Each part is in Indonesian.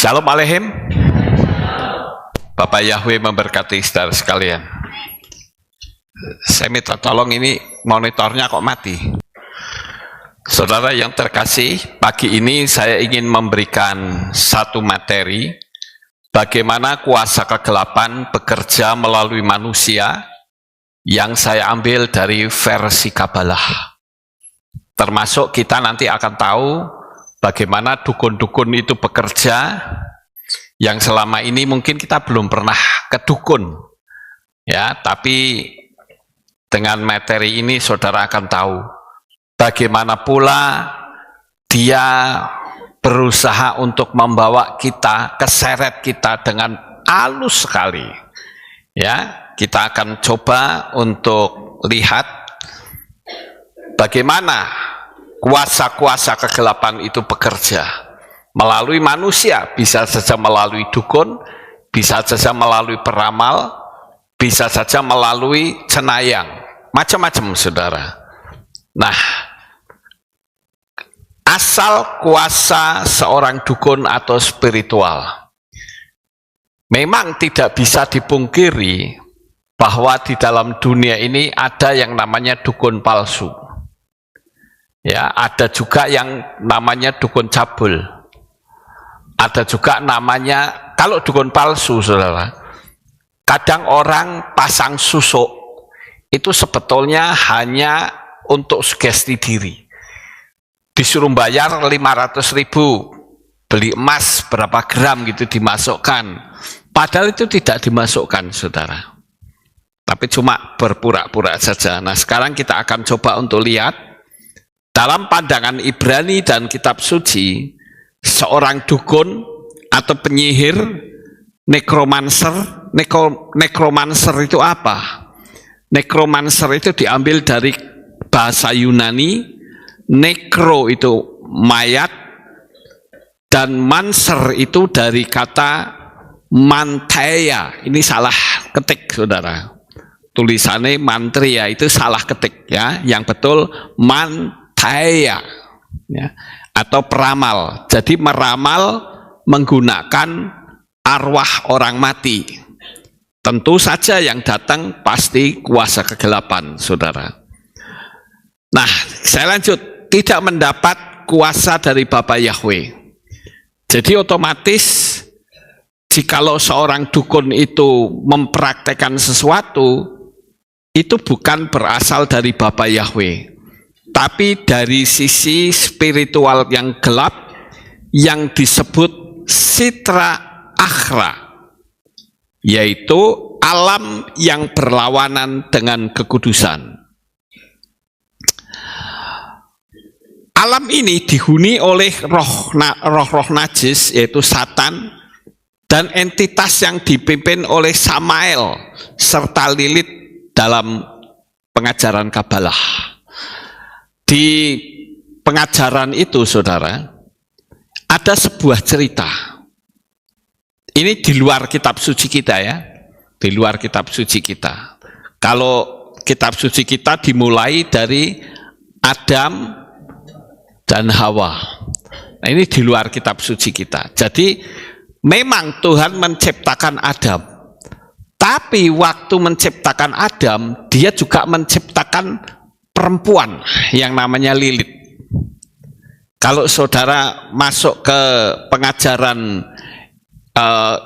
Shalom Aleihim. Bapak Yahweh memberkati saudara sekalian. Saya minta tolong, ini monitornya kok mati. Saudara yang terkasih, pagi ini saya ingin memberikan satu materi, bagaimana kuasa kegelapan bekerja melalui manusia, yang saya ambil dari versi Kabalah. Termasuk kita nanti akan tahu bagaimana dukun-dukun itu bekerja, yang selama ini mungkin kita belum pernah ke dukun, ya. Tapi dengan materi ini saudara akan tahu bagaimana pula dia berusaha untuk membawa kita, keseret kita dengan halus sekali. Ya, kita akan coba untuk lihat bagaimana kuasa-kuasa kegelapan itu bekerja melalui manusia, bisa saja melalui dukun, bisa saja melalui peramal, bisa saja melalui cenayang, macam-macam saudara. Nah, asal kuasa seorang dukun atau spiritual, memang tidak bisa dipungkiri bahwa di dalam dunia ini ada yang namanya dukun palsu. Ya, ada juga yang namanya dukun cabul. Ada juga namanya, kalau dukun palsu saudara, kadang orang pasang susuk itu sebetulnya hanya untuk sugesti diri. Disuruh bayar 500.000, beli emas berapa gram gitu dimasukkan. Padahal itu tidak dimasukkan saudara, tapi cuma berpura-pura saja. Nah, sekarang kita akan coba untuk lihat dalam pandangan Ibrani dan kitab suci, seorang dukun atau penyihir, nekromanser. Nekromanser itu apa? Nekromanser itu diambil dari bahasa Yunani. Nekro itu mayat, dan manser itu dari kata manteia. Ini salah ketik saudara. Tulisannya mantria, itu salah ketik ya. Yang betul manteia ya, atau peramal. Jadi meramal menggunakan arwah orang mati. Tentu saja yang datang pasti kuasa kegelapan saudara. Nah, saya lanjut. Tidak mendapat kuasa dari Bapa Yahweh. Jadi otomatis jikalau seorang dukun itu mempraktekkan sesuatu, itu bukan berasal dari Bapa Yahweh, tapi dari sisi spiritual yang gelap yang disebut sitra akhra, yaitu alam yang berlawanan dengan kekudusan. Alam ini dihuni oleh roh-roh najis, yaitu Satan, dan entitas yang dipimpin oleh Samael serta Lilith dalam pengajaran Kabalah. Di pengajaran itu saudara, ada sebuah cerita. Ini di luar kitab suci kita ya, di luar kitab suci kita. Kalau kitab suci kita dimulai dari Adam dan Hawa. Nah, ini di luar kitab suci kita. Jadi memang Tuhan menciptakan Adam, tapi waktu menciptakan Adam, dia juga menciptakan perempuan yang namanya Lilith. Kalau saudara masuk ke pengajaran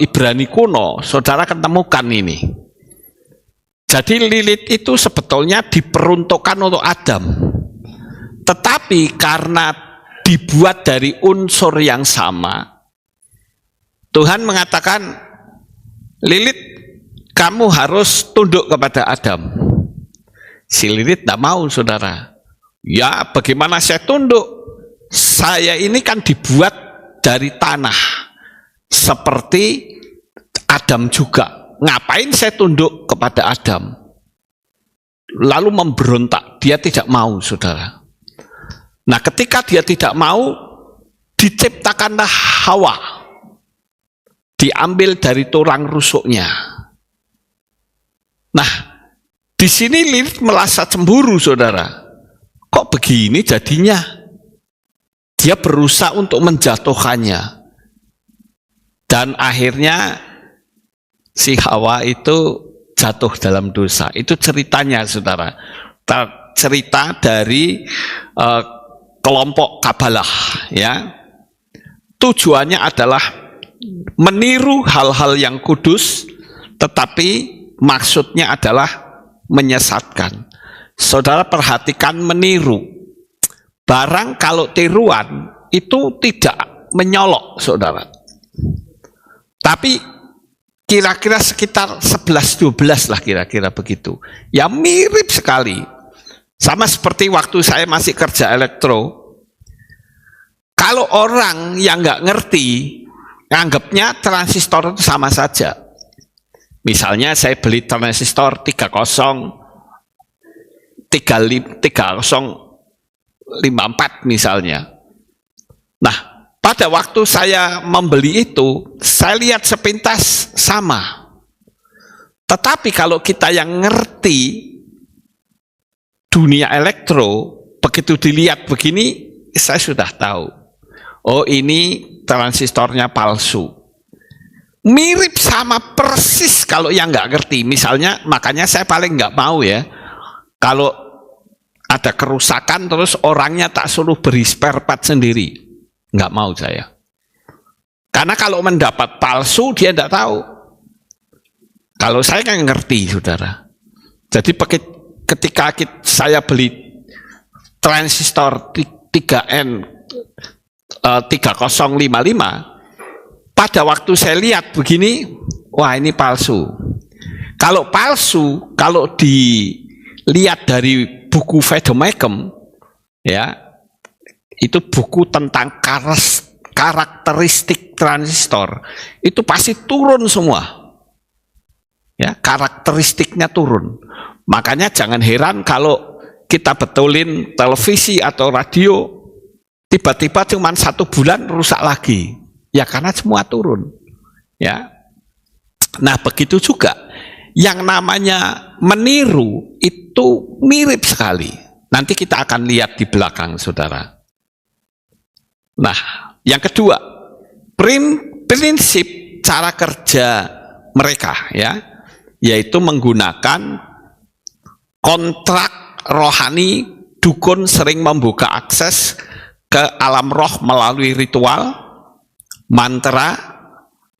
Ibrani kuno, saudara ketemukan ini. Jadi Lilith itu sebetulnya diperuntukkan untuk Adam, tetapi karena dibuat dari unsur yang sama, Tuhan mengatakan, Lilith, kamu harus tunduk kepada Adam. Si Lilith tidak mau saudara. Ya, bagaimana saya tunduk? Saya ini kan dibuat dari tanah, seperti Adam juga. Ngapain saya tunduk kepada Adam? Lalu memberontak, dia tidak mau saudara. Nah, ketika dia tidak mau, diciptakanlah Hawa, diambil dari tulang rusuknya. Nah, di sini Lilith merasa cemburu saudara. Kok begini jadinya? Dia berusaha untuk menjatuhkannya. Dan akhirnya si Hawa itu jatuh dalam dosa. Itu ceritanya, saudara. Cerita dari kelompok Kabalah, ya. Tujuannya adalah meniru hal-hal yang kudus, tetapi maksudnya adalah menyesatkan. Saudara perhatikan, meniru. Barang kalau tiruan itu tidak menyolok, saudara. Tapi kira-kira sekitar 11-12 lah, kira-kira begitu. Ya mirip sekali. Sama seperti waktu saya masih kerja elektro. Kalau orang yang nggak ngerti, anggapnya transistor itu sama saja. Misalnya saya beli transistor 3054 misalnya. Nah, pada waktu saya membeli itu, saya lihat sepintas sama. Tetapi kalau kita yang ngerti dunia elektro, begitu dilihat begini, saya sudah tahu. Oh, ini transistornya palsu. Mirip sama persis kalau yang nggak ngerti. Misalnya, makanya saya paling nggak mau ya, kalau ada kerusakan terus orangnya tak suruh beri spare part sendiri. Nggak mau saya. Karena kalau mendapat palsu, dia nggak tahu. Kalau saya kan ngerti, saudara. Jadi ketika saya beli transistor 3N 3055, pada waktu saya lihat begini, wah ini palsu. Kalau palsu, kalau dilihat dari buku Vedemecum, ya, itu buku tentang karakteristik transistor, itu pasti turun semua. Ya, karakteristiknya turun. Makanya jangan heran kalau kita betulin televisi atau radio, tiba-tiba cuma 1 bulan rusak lagi. Ya karena semua turun. Ya. Nah, begitu juga yang namanya meniru itu mirip sekali. Nanti kita akan lihat di belakang, saudara. Nah, yang kedua, prinsip cara kerja mereka, ya, yaitu menggunakan kontrak rohani. Dukun sering membuka akses ke alam roh melalui ritual, mantra,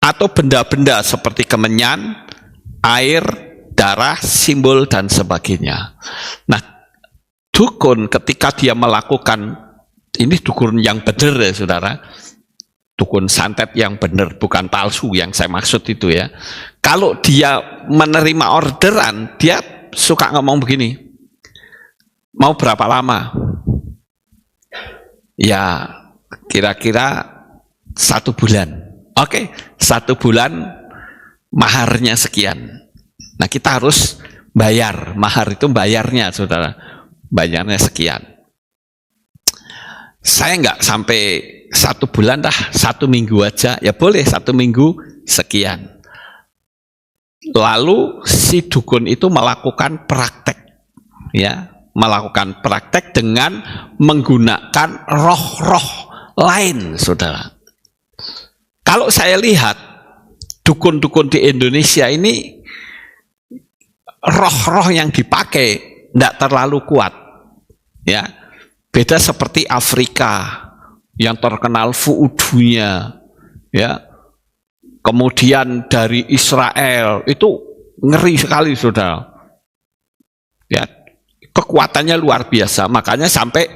atau benda-benda seperti kemenyan, air, darah, simbol, dan sebagainya. Nah, dukun ketika dia melakukan ini, dukun yang benar ya saudara, dukun santet yang benar, bukan palsu yang saya maksud itu ya. Kalau dia menerima orderan, dia suka ngomong begini, mau berapa lama? Ya kira-kira 1 bulan. Oke, 1 bulan maharnya sekian. Nah, kita harus bayar, mahar itu bayarnya saudara, bayarnya sekian. Saya nggak sampai 1 bulan dah, 1 minggu aja, ya boleh 1 minggu sekian. Lalu si dukun itu melakukan praktek, ya, melakukan praktek dengan menggunakan roh-roh lain, saudara. Kalau saya lihat dukun-dukun di Indonesia ini, roh-roh yang dipakai tidak terlalu kuat, ya. Beda seperti Afrika yang terkenal vuudunya, ya. Kemudian dari Israel itu ngeri sekali, saudara. Ya, kekuatannya luar biasa. Makanya sampai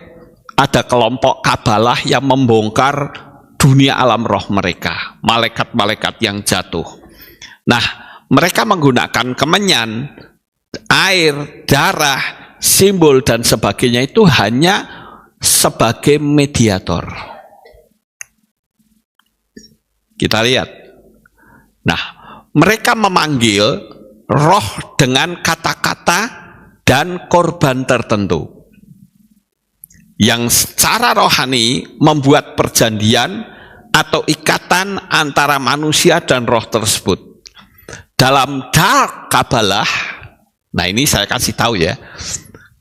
ada kelompok Kabalah yang membongkar dunia alam roh mereka, malaikat-malaikat yang jatuh. Nah, mereka menggunakan kemenyan, air, darah, simbol dan sebagainya itu hanya sebagai mediator. Kita lihat. Nah, mereka memanggil roh dengan kata-kata dan korban tertentu yang secara rohani membuat perjanjian atau ikatan antara manusia dan roh tersebut. Dalam Dark Kabalah, nah ini saya kasih tahu ya,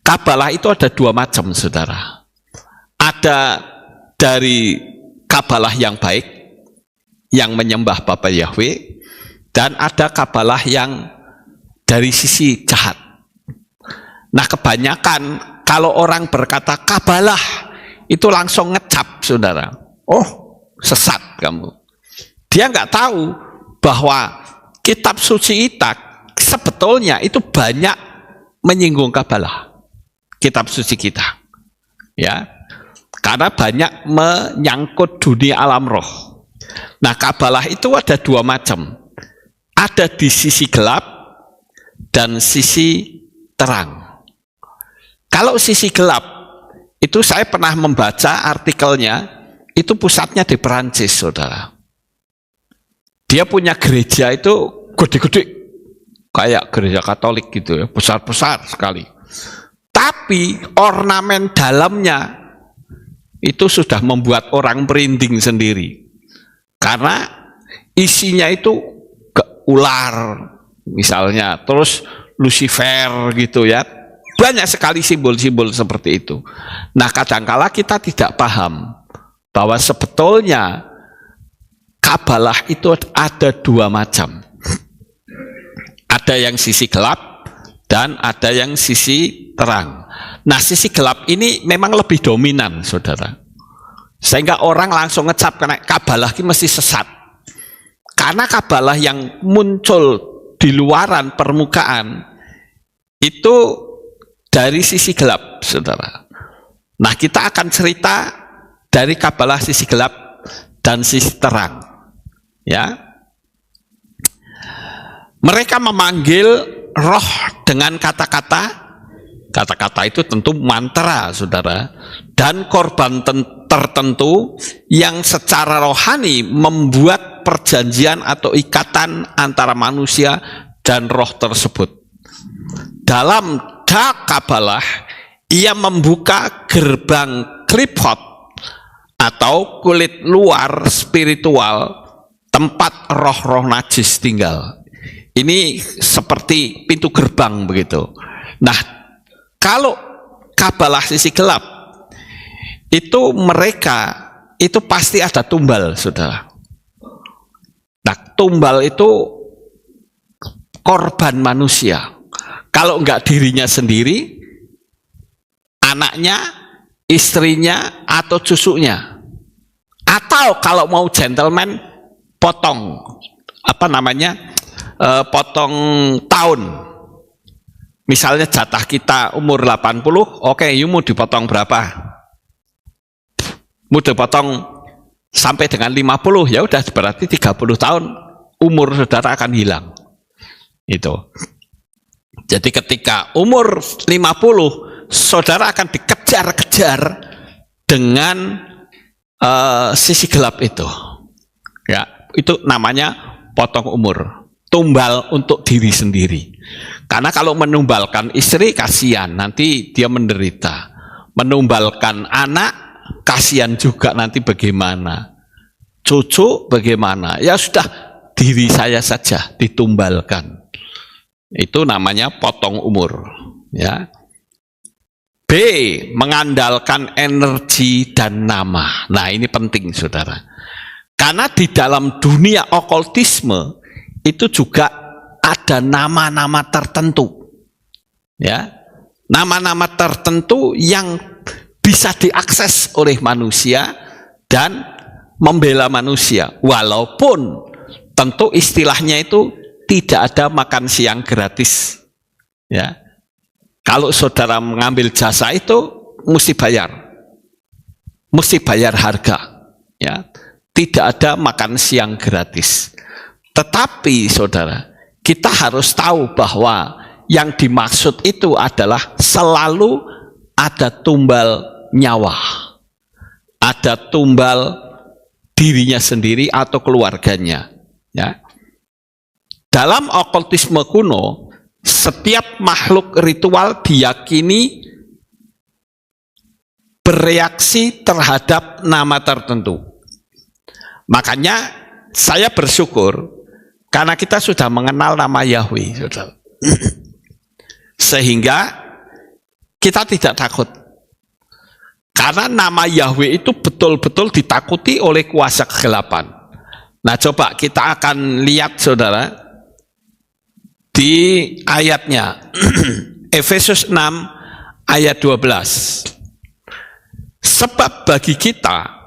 Kabalah itu ada 2 macam, saudara. Ada dari Kabalah yang baik, yang menyembah Bapa Yahweh, dan ada Kabalah yang dari sisi jahat. Nah, kebanyakan kalau orang berkata Kabalah itu langsung ngecap, saudara. Oh, sesat kamu. Dia nggak tahu bahwa kitab suci kita sebetulnya itu banyak menyinggung Kabalah. Kitab suci kita, ya, karena banyak menyangkut dunia alam roh. Nah, Kabalah itu ada dua macam, ada di sisi gelap dan sisi terang. Kalau sisi gelap itu saya pernah membaca artikelnya, itu pusatnya di Perancis, saudara. Dia punya gereja itu gede-gede, kayak gereja Katolik gitu ya, besar-besar sekali. Tapi ornamen dalamnya itu sudah membuat orang merinding sendiri. Karena isinya itu ular misalnya, terus Lucifer gitu ya. Banyak sekali simbol-simbol seperti itu. Nah, kadangkala kita tidak paham bahwa sebetulnya Kabalah itu ada dua macam. Ada yang sisi gelap dan ada yang sisi terang. Nah, sisi gelap ini memang lebih dominan, saudara. Sehingga orang langsung ngecap karena Kabalah ini mesti sesat. Karena Kabalah yang muncul di luaran permukaan itu dari sisi gelap, saudara. Nah, kita akan cerita dari Kabalah sisi gelap dan sisi terang. Ya. Mereka memanggil roh dengan kata-kata itu tentu mantra, saudara, dan korban tertentu yang secara rohani membuat perjanjian atau ikatan antara manusia dan roh tersebut. Dalam Kabalah, ia membuka gerbang klipot atau kulit luar spiritual tempat roh-roh najis tinggal. Ini seperti pintu gerbang begitu. Nah, kalau Kabalah sisi gelap itu mereka itu pasti ada tumbal, saudara. Nah, tumbal itu korban manusia. Kalau enggak dirinya sendiri, anaknya, istrinya, atau cucunya. Atau kalau mau gentleman, potong potong tahun. Misalnya jatah kita umur 80, oke, mau dipotong berapa? Mau dipotong sampai dengan 50, ya udah berarti 30 tahun umur saudara akan hilang. Itu. Jadi ketika umur 50, saudara akan dikejar-kejar dengan sisi gelap itu. Ya, itu namanya potong umur, tumbal untuk diri sendiri. Karena kalau menumbalkan istri kasihan, nanti dia menderita. Menumbalkan anak kasihan juga, nanti bagaimana? Cucu bagaimana? Ya sudah, diri saya saja ditumbalkan. Itu namanya potong umur, ya. B, mengandalkan energi dan nama. Nah, ini penting, saudara. Karena di dalam dunia okultisme itu juga ada nama-nama tertentu, ya, nama-nama tertentu yang bisa diakses oleh manusia dan membela manusia, walaupun tentu istilahnya itu tidak ada makan siang gratis, ya. Kalau saudara mengambil jasa itu mesti bayar harga, ya. Tidak ada makan siang gratis. Tetapi saudara, kita harus tahu bahwa yang dimaksud itu adalah selalu ada tumbal nyawa, ada tumbal dirinya sendiri atau keluarganya, ya. Dalam okultisme kuno, setiap makhluk ritual diyakini bereaksi terhadap nama tertentu. Makanya saya bersyukur karena kita sudah mengenal nama Yahweh, saudara. Sehingga kita tidak takut. Karena nama Yahweh itu betul-betul ditakuti oleh kuasa kegelapan. Nah, coba kita akan lihat saudara di ayatnya. Efesus 6 ayat 12. Sebab bagi kita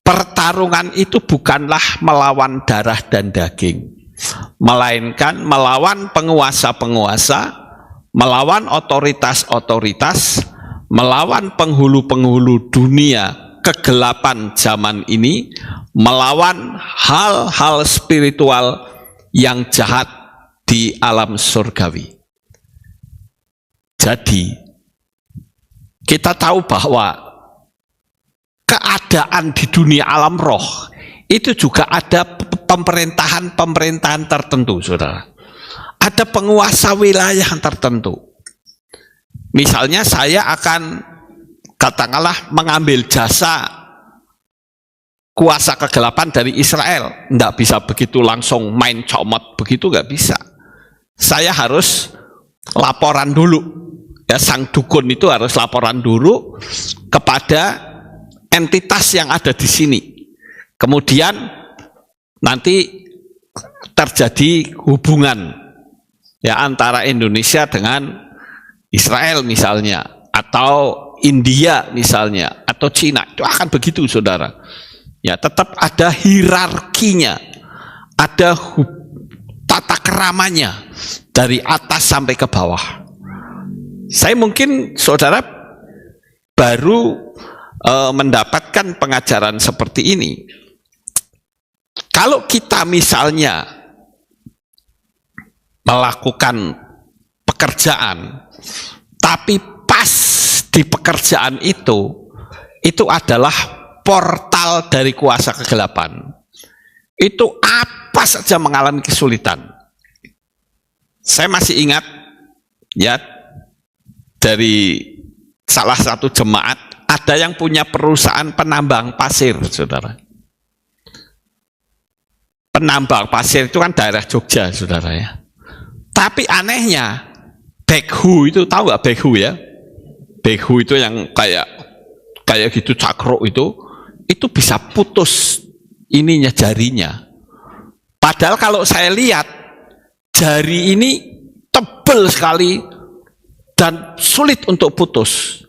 pertarungan itu bukanlah melawan darah dan daging, melainkan melawan penguasa-penguasa, melawan otoritas-otoritas, melawan penghulu-penghulu dunia kegelapan zaman ini, melawan hal-hal spiritual yang jahat di alam surgawi. Jadi kita tahu bahwa keadaan di dunia alam roh itu juga ada pemerintahan-pemerintahan tertentu, saudara. Ada penguasa wilayah tertentu. Misalnya saya akan katakanlah mengambil jasa kuasa kegelapan dari Israel. Tidak bisa begitu langsung main comot, begitu nggak bisa. Saya harus laporan dulu. Ya, sang dukun itu harus laporan dulu kepada entitas yang ada di sini. Kemudian nanti terjadi hubungan ya antara Indonesia dengan Israel misalnya, atau India misalnya, atau Cina, itu akan begitu saudara. Ya, tetap ada hierarkinya, ada tata keramanya dari atas sampai ke bawah. Saya mungkin saudara baru mendapatkan pengajaran seperti ini. Kalau kita misalnya melakukan pekerjaan, tapi pas di pekerjaan itu adalah portal dari kuasa kegelapan. Itu apa saja mengalami kesulitan. Saya masih ingat ya, dari salah satu jemaat ada yang punya perusahaan penambang pasir, saudara. Penambang pasir itu kan daerah Jogja, saudara ya. Tapi anehnya, backhoe itu, tahu nggak backhoe ya? Backhoe itu yang kayak gitu cakro itu bisa putus ininya, jarinya. Padahal kalau saya lihat jari ini tebal sekali dan sulit untuk putus.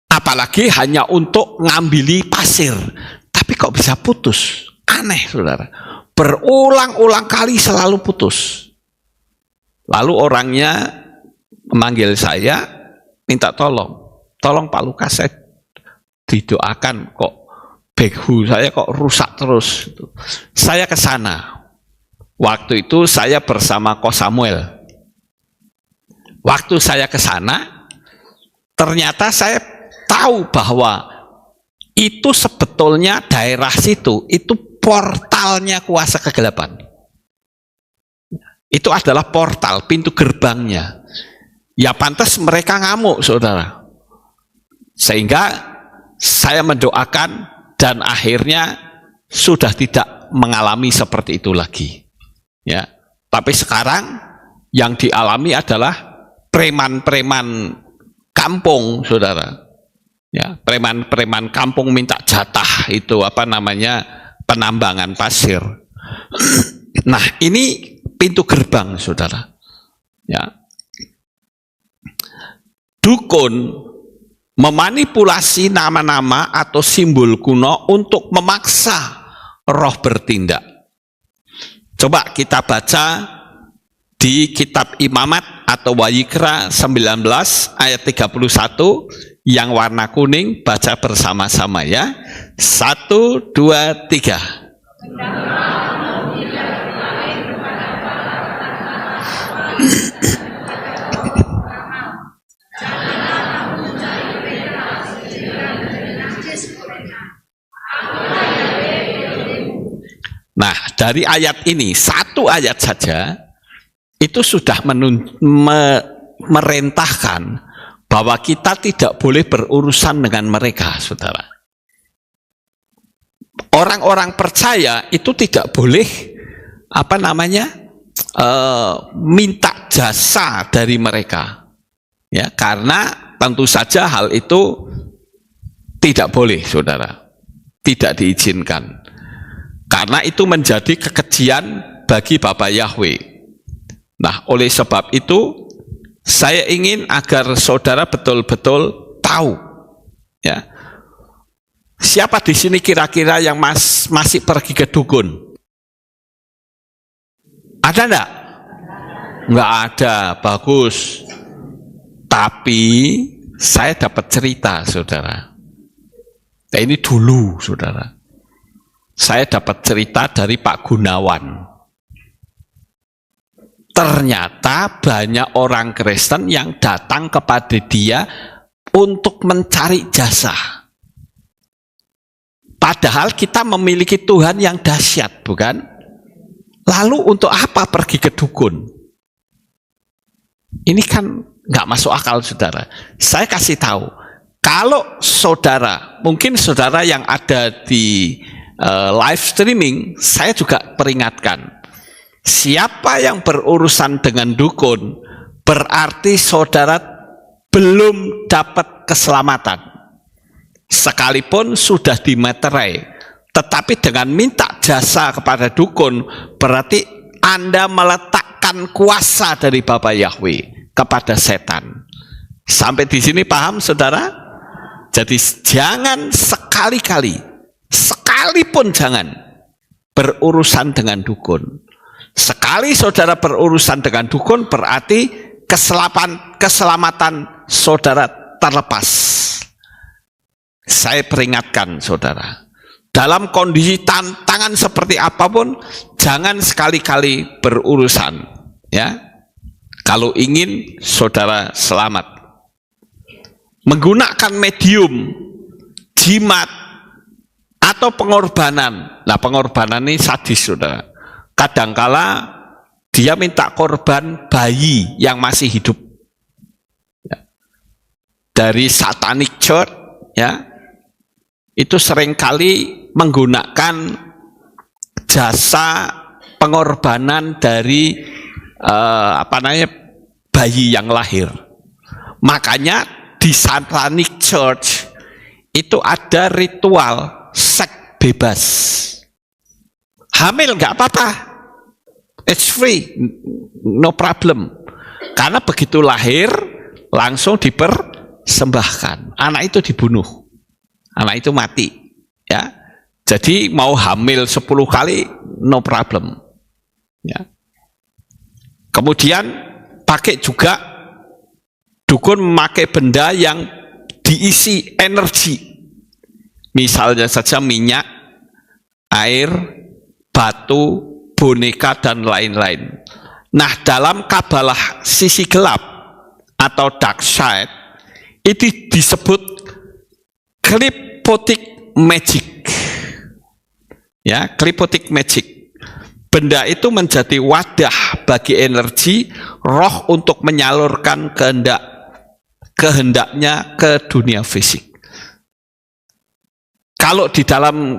Apalagi hanya untuk ngambili pasir. Tapi kok bisa putus? Aneh, saudara. Berulang-ulang kali selalu putus. Lalu orangnya memanggil saya, minta tolong Pak Lukas, saya didoakan kok backhoe saya kok rusak terus. Saya ke sana. Waktu itu saya bersama Ko Samuel. Waktu saya ke sana, ternyata saya tahu bahwa itu sebetulnya daerah situ itu portalnya kuasa kegelapan. Itu adalah portal, pintu gerbangnya. Ya pantas mereka ngamuk, saudara. Sehingga saya mendoakan dan akhirnya sudah tidak mengalami seperti itu lagi. Ya, tapi sekarang yang dialami adalah preman-preman kampung, saudara. Ya, preman-preman kampung minta jatah itu apa namanya, penambangan pasir. Nah, ini pintu gerbang, saudara. Ya. Dukun memanipulasi nama-nama atau simbol kuno untuk memaksa roh bertindak. Coba kita baca di kitab Imamat atau Wayikra 19 ayat 31 yang warna kuning, baca bersama-sama ya. 1, 2, 3. Nah, dari ayat ini, satu ayat saja, itu sudah merentahkan bahwa kita tidak boleh berurusan dengan mereka, saudara. Orang-orang percaya itu tidak boleh, apa namanya, minta jasa dari mereka. Ya, karena tentu saja hal itu tidak boleh, saudara. Tidak diizinkan. Karena itu menjadi kekejian bagi Bapak Yahweh. Nah, oleh sebab itu saya ingin agar saudara betul-betul tahu, ya, siapa di sini kira-kira yang masih pergi ke dukun? Ada enggak? Enggak ada, bagus. Tapi saya dapat cerita, saudara. Nah, ini dulu, saudara. Saya dapat cerita dari Pak Gunawan. Ternyata banyak orang Kristen yang datang kepada dia untuk mencari jasa. Padahal kita memiliki Tuhan yang dahsyat, bukan? Lalu untuk apa pergi ke dukun? Ini kan nggak masuk akal, saudara. Saya kasih tahu, kalau saudara, mungkin saudara yang ada di live streaming, saya juga peringatkan, siapa yang berurusan dengan dukun, berarti saudara belum dapat keselamatan. Sekalipun sudah dimeterai, tetapi dengan minta jasa kepada dukun, berarti Anda meletakkan kuasa dari Bapa Yahweh kepada setan. Sampai di sini paham, saudara? Jadi jangan sekali-kali, sekalipun jangan berurusan dengan dukun. Sekali saudara berurusan dengan dukun, berarti keselamatan saudara terlepas. Saya peringatkan saudara, dalam kondisi tantangan seperti apapun, jangan sekali-kali berurusan, ya. Kalau ingin saudara selamat, menggunakan medium, jimat, atau pengorbanan. Nah, pengorbanan ini sadis, saudara. Kadangkala dia minta korban bayi yang masih hidup, ya. Dari satanic church, ya, itu seringkali menggunakan jasa pengorbanan dari bayi yang lahir. Makanya di satanic church itu ada ritual seks bebas. Hamil nggak apa-apa, it's free, no problem. Karena begitu lahir langsung dipersembahkan, anak itu dibunuh, anak itu mati, ya. Jadi mau hamil 10 kali no problem, ya. Kemudian pakai juga, dukun memakai benda yang diisi energi, misalnya saja minyak, air, batu, boneka, dan lain-lain. Nah, dalam kabalah sisi gelap atau dark side, itu disebut clipotic magic, ya, clipotic magic. Benda itu menjadi wadah bagi energi roh untuk menyalurkan kehendaknya ke dunia fisik. Kalau di dalam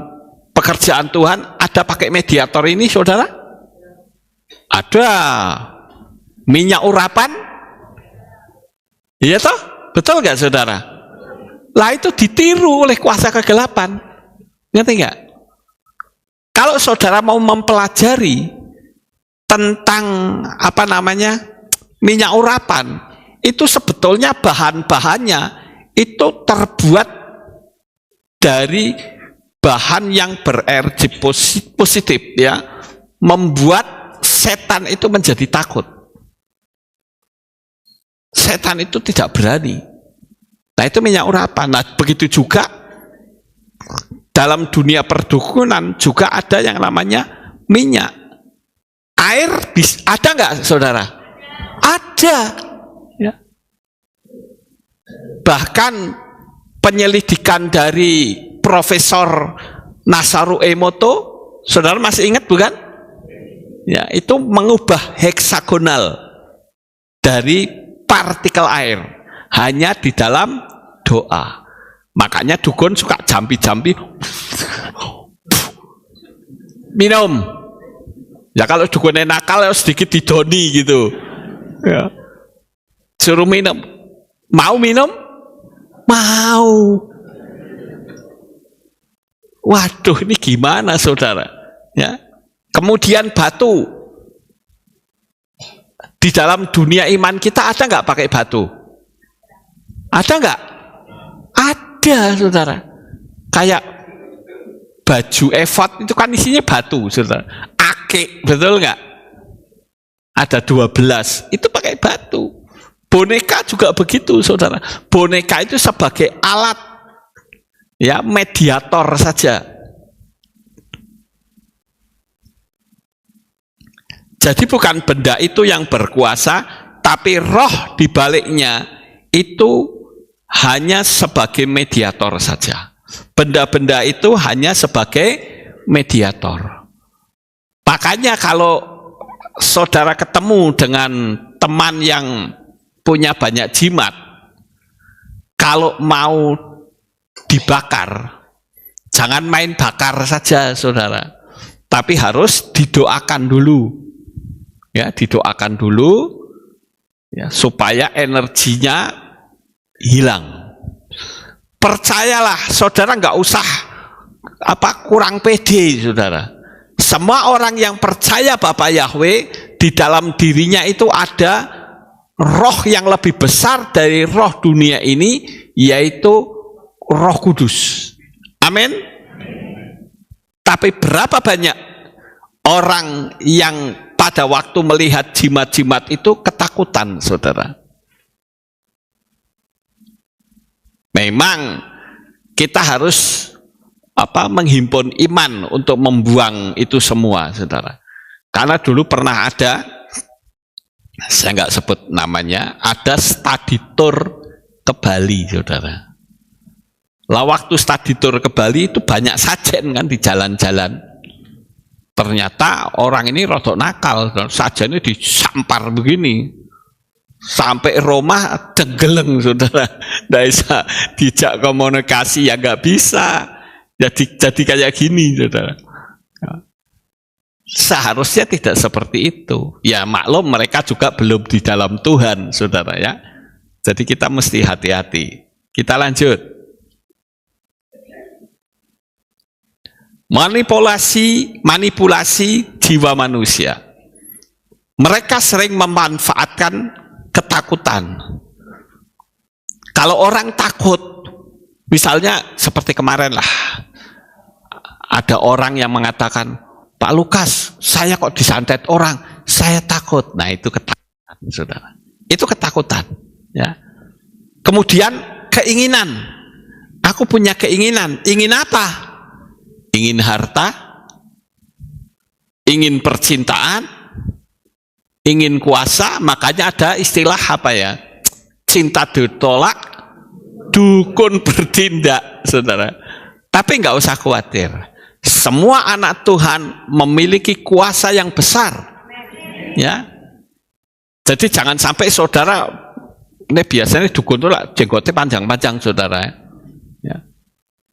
pekerjaan Tuhan ada pakai mediator ini, saudara? Ada. Minyak urapan? Iya toh? Betul nggak, saudara? Lah itu ditiru oleh kuasa kegelapan. Ngerti nggak? Kalau saudara mau mempelajari tentang minyak urapan, itu sebetulnya bahan-bahannya itu terbuat dari bahan yang berenergi positif, ya, membuat setan itu menjadi takut. Setan itu tidak berani. Nah, itu minyak urapan. Nah, begitu juga dalam dunia perdukunan juga ada yang namanya minyak. Air ada nggak, saudara? Ada, ya. Bahkan penyelidikan dari Profesor Masaru Emoto, saudara masih ingat bukan? Ya, itu mengubah heksagonal dari partikel air hanya di dalam doa. Makanya dukun suka jampi-jampi, minum. Ya kalau dukunnya nakal ya sedikit didoni gitu, ya. Suruh minum, mau minum? Mau. Waduh, ini gimana, saudara? Ya. Kemudian batu. Di dalam dunia iman kita ada nggak pakai batu? Ada nggak? Ada, saudara. Kayak baju efod itu kan isinya batu, saudara. Akik, betul nggak? Ada 12, itu pakai batu. Boneka juga begitu, saudara. Boneka itu sebagai alat, ya, mediator saja. Jadi bukan benda itu yang berkuasa, tapi roh di baliknya itu hanya sebagai mediator saja. Benda-benda itu hanya sebagai mediator. Makanya kalau saudara ketemu dengan teman yang punya banyak jimat, kalau mau dibakar, jangan main bakar saja, saudara. Tapi harus didoakan dulu. Ya, didoakan dulu ya, supaya energinya hilang. Percayalah, saudara, nggak usah kurang pede, saudara. Semua orang yang percaya Bapa Yahweh, di dalam dirinya itu ada roh yang lebih besar dari roh dunia ini, yaitu Roh Kudus. Amin. Tapi berapa banyak orang yang pada waktu melihat jimat-jimat itu ketakutan, saudara? Memang kita harus menghimpun iman untuk membuang itu semua, saudara. Karena dulu pernah ada, saya nggak sebut namanya, ada study tour ke Bali, saudara. Lah waktu study tour ke Bali itu banyak sajen kan di jalan-jalan. Ternyata orang ini rodok nakal, sajennya disampar begini. Sampai Roma tenggeleng, saudara. Nggak bisa dijak komunikasi, ya nggak bisa. Jadi kayak gini, saudara. Seharusnya tidak seperti itu. Ya maklum, mereka juga belum di dalam Tuhan, saudara, ya. Jadi kita mesti hati-hati. Kita lanjut. Manipulasi jiwa manusia. Mereka sering memanfaatkan ketakutan. Kalau orang takut, misalnya seperti kemarin lah, ada orang yang mengatakan, Pak Lukas, saya kok disantet orang, saya takut. Nah, itu ketakutan, saudara. Itu ketakutan, ya. Kemudian keinginan. Aku punya keinginan. Ingin apa? Ingin harta, ingin percintaan, ingin kuasa. Makanya ada istilah cinta ditolak, dukun bertindak, saudara. Tapi nggak usah khawatir. Semua anak Tuhan memiliki kuasa yang besar, ya. Jadi jangan sampai saudara, ini biasanya dukun itu lah jenggotnya panjang-panjang, saudara, ya.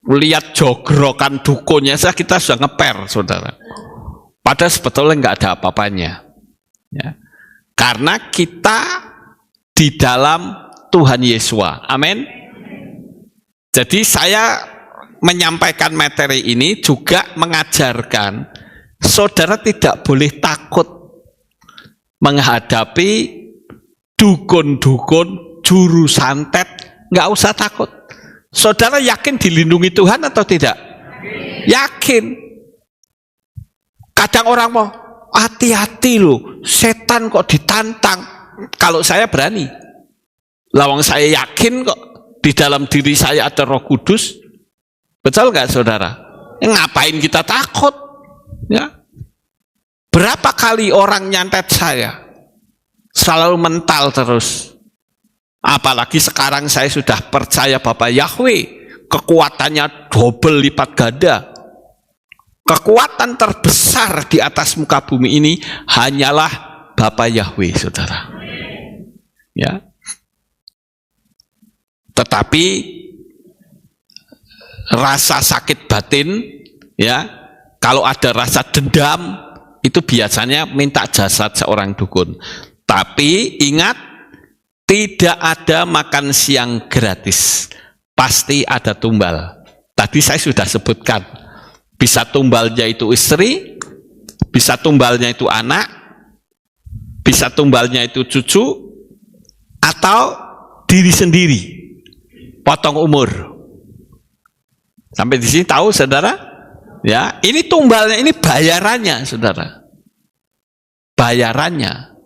Lihat jogrokan dukunnya saja kita sudah ngeper, saudara. Padahal sebetulnya nggak ada apa-apanya, ya. Karena kita di dalam Tuhan Yesua, amin. Jadi saya menyampaikan materi ini juga mengajarkan saudara tidak boleh takut menghadapi dukun-dukun, juru santet, nggak usah takut. Saudara yakin dilindungi Tuhan atau tidak? Yakin. Kadang orang mau, hati-hati loh, setan kok ditantang. Kalau saya berani. Lawang saya yakin kok di dalam diri saya ada Roh Kudus. Betul nggak, saudara? Ngapain kita takut? Ya. Berapa kali orang nyantet saya? Selalu mental terus. Apalagi sekarang saya sudah percaya Bapa Yahweh, kekuatannya double lipat ganda. Kekuatan terbesar di atas muka bumi ini hanyalah Bapa Yahweh, saudara. Ya. Tetapi rasa sakit batin, ya, kalau ada rasa dendam, itu biasanya minta jasad seorang dukun. Tapi ingat, tidak ada makan siang gratis, pasti ada tumbal. Tadi saya sudah sebutkan, bisa tumbalnya itu istri, Bisa tumbalnya itu anak, bisa tumbalnya itu cucu, atau diri sendiri, potong umur. Sampai di sini tahu saudara? Ya, ini tumbalnya, ini bayarannya saudara. Bayarannya.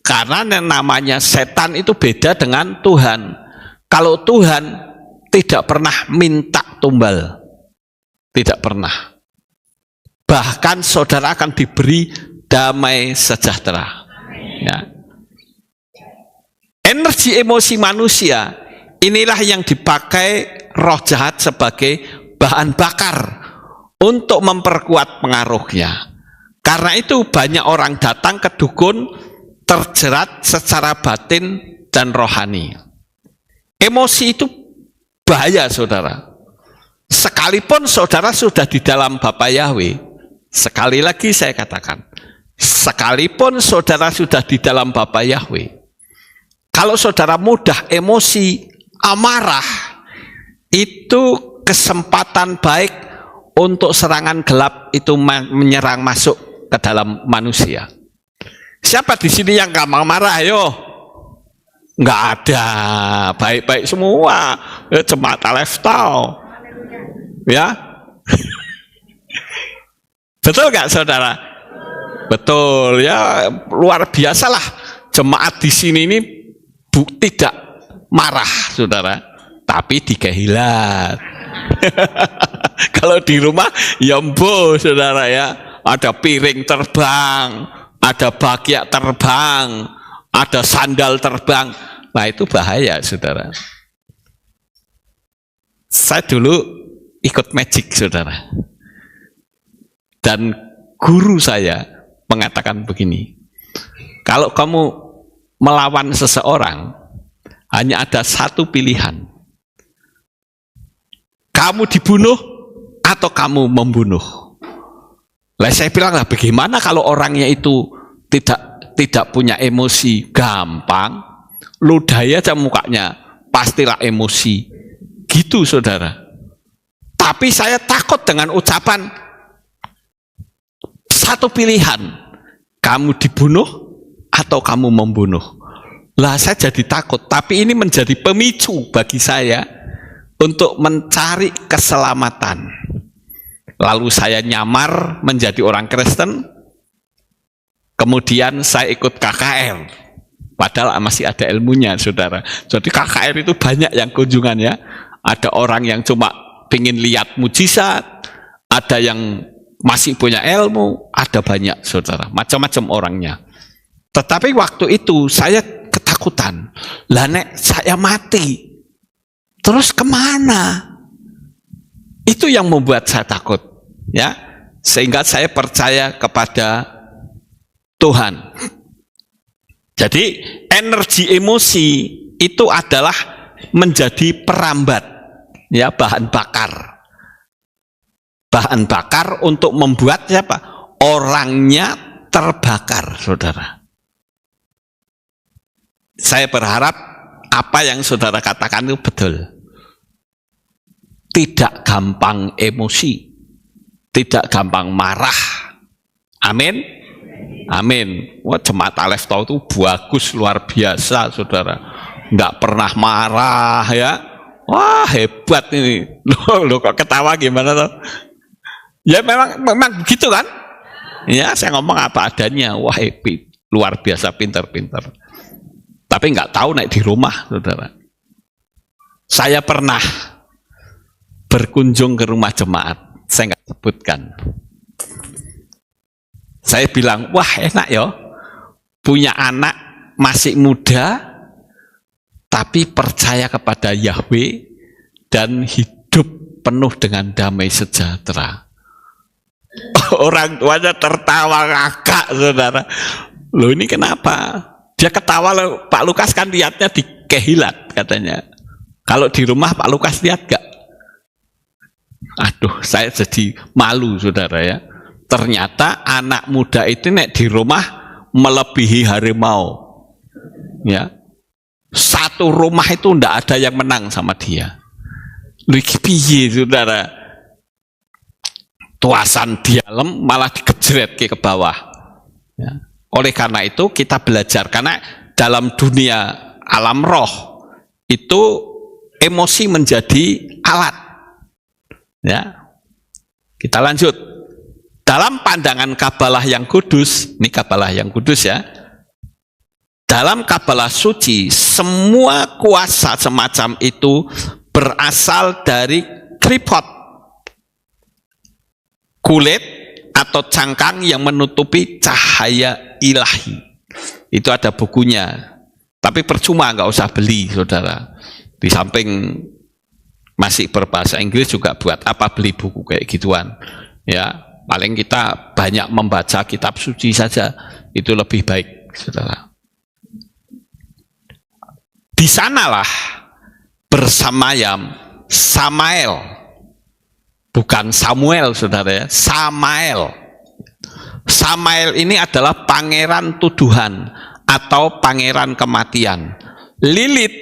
Karena yang namanya setan itu beda dengan Tuhan. Kalau Tuhan tidak pernah minta tumbal. Tidak pernah. Bahkan saudara akan diberi damai sejahtera. Ya. Energi emosi manusia, inilah yang dipakai roh jahat sebagai bahan bakar untuk memperkuat pengaruhnya. Karena itu banyak orang datang ke dukun terjerat secara batin dan rohani. Emosi itu bahaya saudara. Sekalipun saudara sudah di dalam Bapa Yahweh, sekali lagi saya katakan, sekalipun saudara sudah di dalam Bapa Yahweh, kalau saudara mudah emosi, amarah, itu kesempatan baik untuk serangan gelap itu menyerang masuk ke dalam manusia. Siapa di sini yang gampang marah? Ayo. Nggak ada, baik-baik semua. Jemaat Aleftau. Ya. Betul nggak saudara? Betul ya, luar biasa lah jemaat di sini ini tidak marah saudara, tapi dikehilat. Kalau di rumah ya embo saudara ya, ada piring terbang, ada bagiak terbang, ada sandal terbang. Nah itu bahaya saudara. Saya dulu ikut magic saudara. Dan guru saya mengatakan begini, kalau kamu melawan seseorang, hanya ada satu pilihan. Kamu dibunuh atau kamu membunuh. Lah saya bilang lah, bagaimana kalau orangnya itu tidak punya emosi, gampang, ludahnya aja mukanya, pastilah emosi. Gitu saudara. Tapi saya takut dengan ucapan, satu pilihan, kamu dibunuh atau kamu membunuh. Lah saya jadi takut, tapi ini menjadi pemicu bagi saya untuk mencari keselamatan. Lalu saya nyamar menjadi orang Kristen, kemudian saya ikut KKR, padahal masih ada ilmunya saudara. Jadi KKR itu banyak yang kunjungannya, ada orang yang cuma pengen lihat mujizat, ada yang masih punya ilmu, ada banyak saudara, macam-macam orangnya. Tetapi waktu itu saya ketakutan, lah nek saya mati, terus kemana? Itu yang membuat saya takut, ya. Sehingga saya percaya kepada Tuhan. Jadi energi emosi itu adalah menjadi perambat, ya, bahan bakar. Bahan bakar untuk membuat siapa? Orangnya terbakar, saudara. Saya berharap apa yang saudara katakan itu betul. Tidak gampang emosi, tidak gampang marah. Amin. Amin. Wah, jemaat Aleftau itu bagus, luar biasa, saudara. Nggak pernah marah, ya. Wah, hebat ini. Loh kok ketawa gimana tuh? Ya memang begitu kan? Ya, saya ngomong apa adanya. Wah, luar biasa, pintar-pintar. Tapi nggak tahu naik di rumah, saudara. Saya pernah berkunjung ke rumah jemaat. Saya nggak sebutkan. Saya bilang, wah enak ya, punya anak masih muda, tapi percaya kepada Yahweh dan hidup penuh dengan damai sejahtera. Orang tuanya tertawa ngakak, saudara. Loh ini kenapa? Dia ketawa, Pak Lukas kan lihatnya di kehilat katanya. Kalau di rumah Pak Lukas lihat gak? Aduh, saya jadi malu, saudara ya. Ternyata anak muda itu nek di rumah melebihi harimau. Ya. Satu rumah itu ndak ada yang menang sama dia. Lagi piye, saudara? tuasan dialem malah digejret ke bawah. Ya. Oleh karena itu kita belajar, karena dalam dunia alam roh itu emosi menjadi alat. Ya. Kita lanjut. Dalam pandangan Kabalah yang kudus, ini Kabalah yang kudus ya. Dalam Kabalah suci, semua kuasa semacam itu berasal dari klipot, kulit atau cangkang yang menutupi cahaya ilahi. Itu ada bukunya, tapi percuma, nggak usah beli, saudara. Di samping masih berbahasa Inggris juga, buat apa beli buku kayak gituan? Ya, paling kita banyak membaca kitab suci saja, itu lebih baik, saudara. Di sanalah bersamayam Samael, bukan Samuel, saudara ya, Samael. Samael ini adalah pangeran tuduhan atau pangeran kematian. Lilith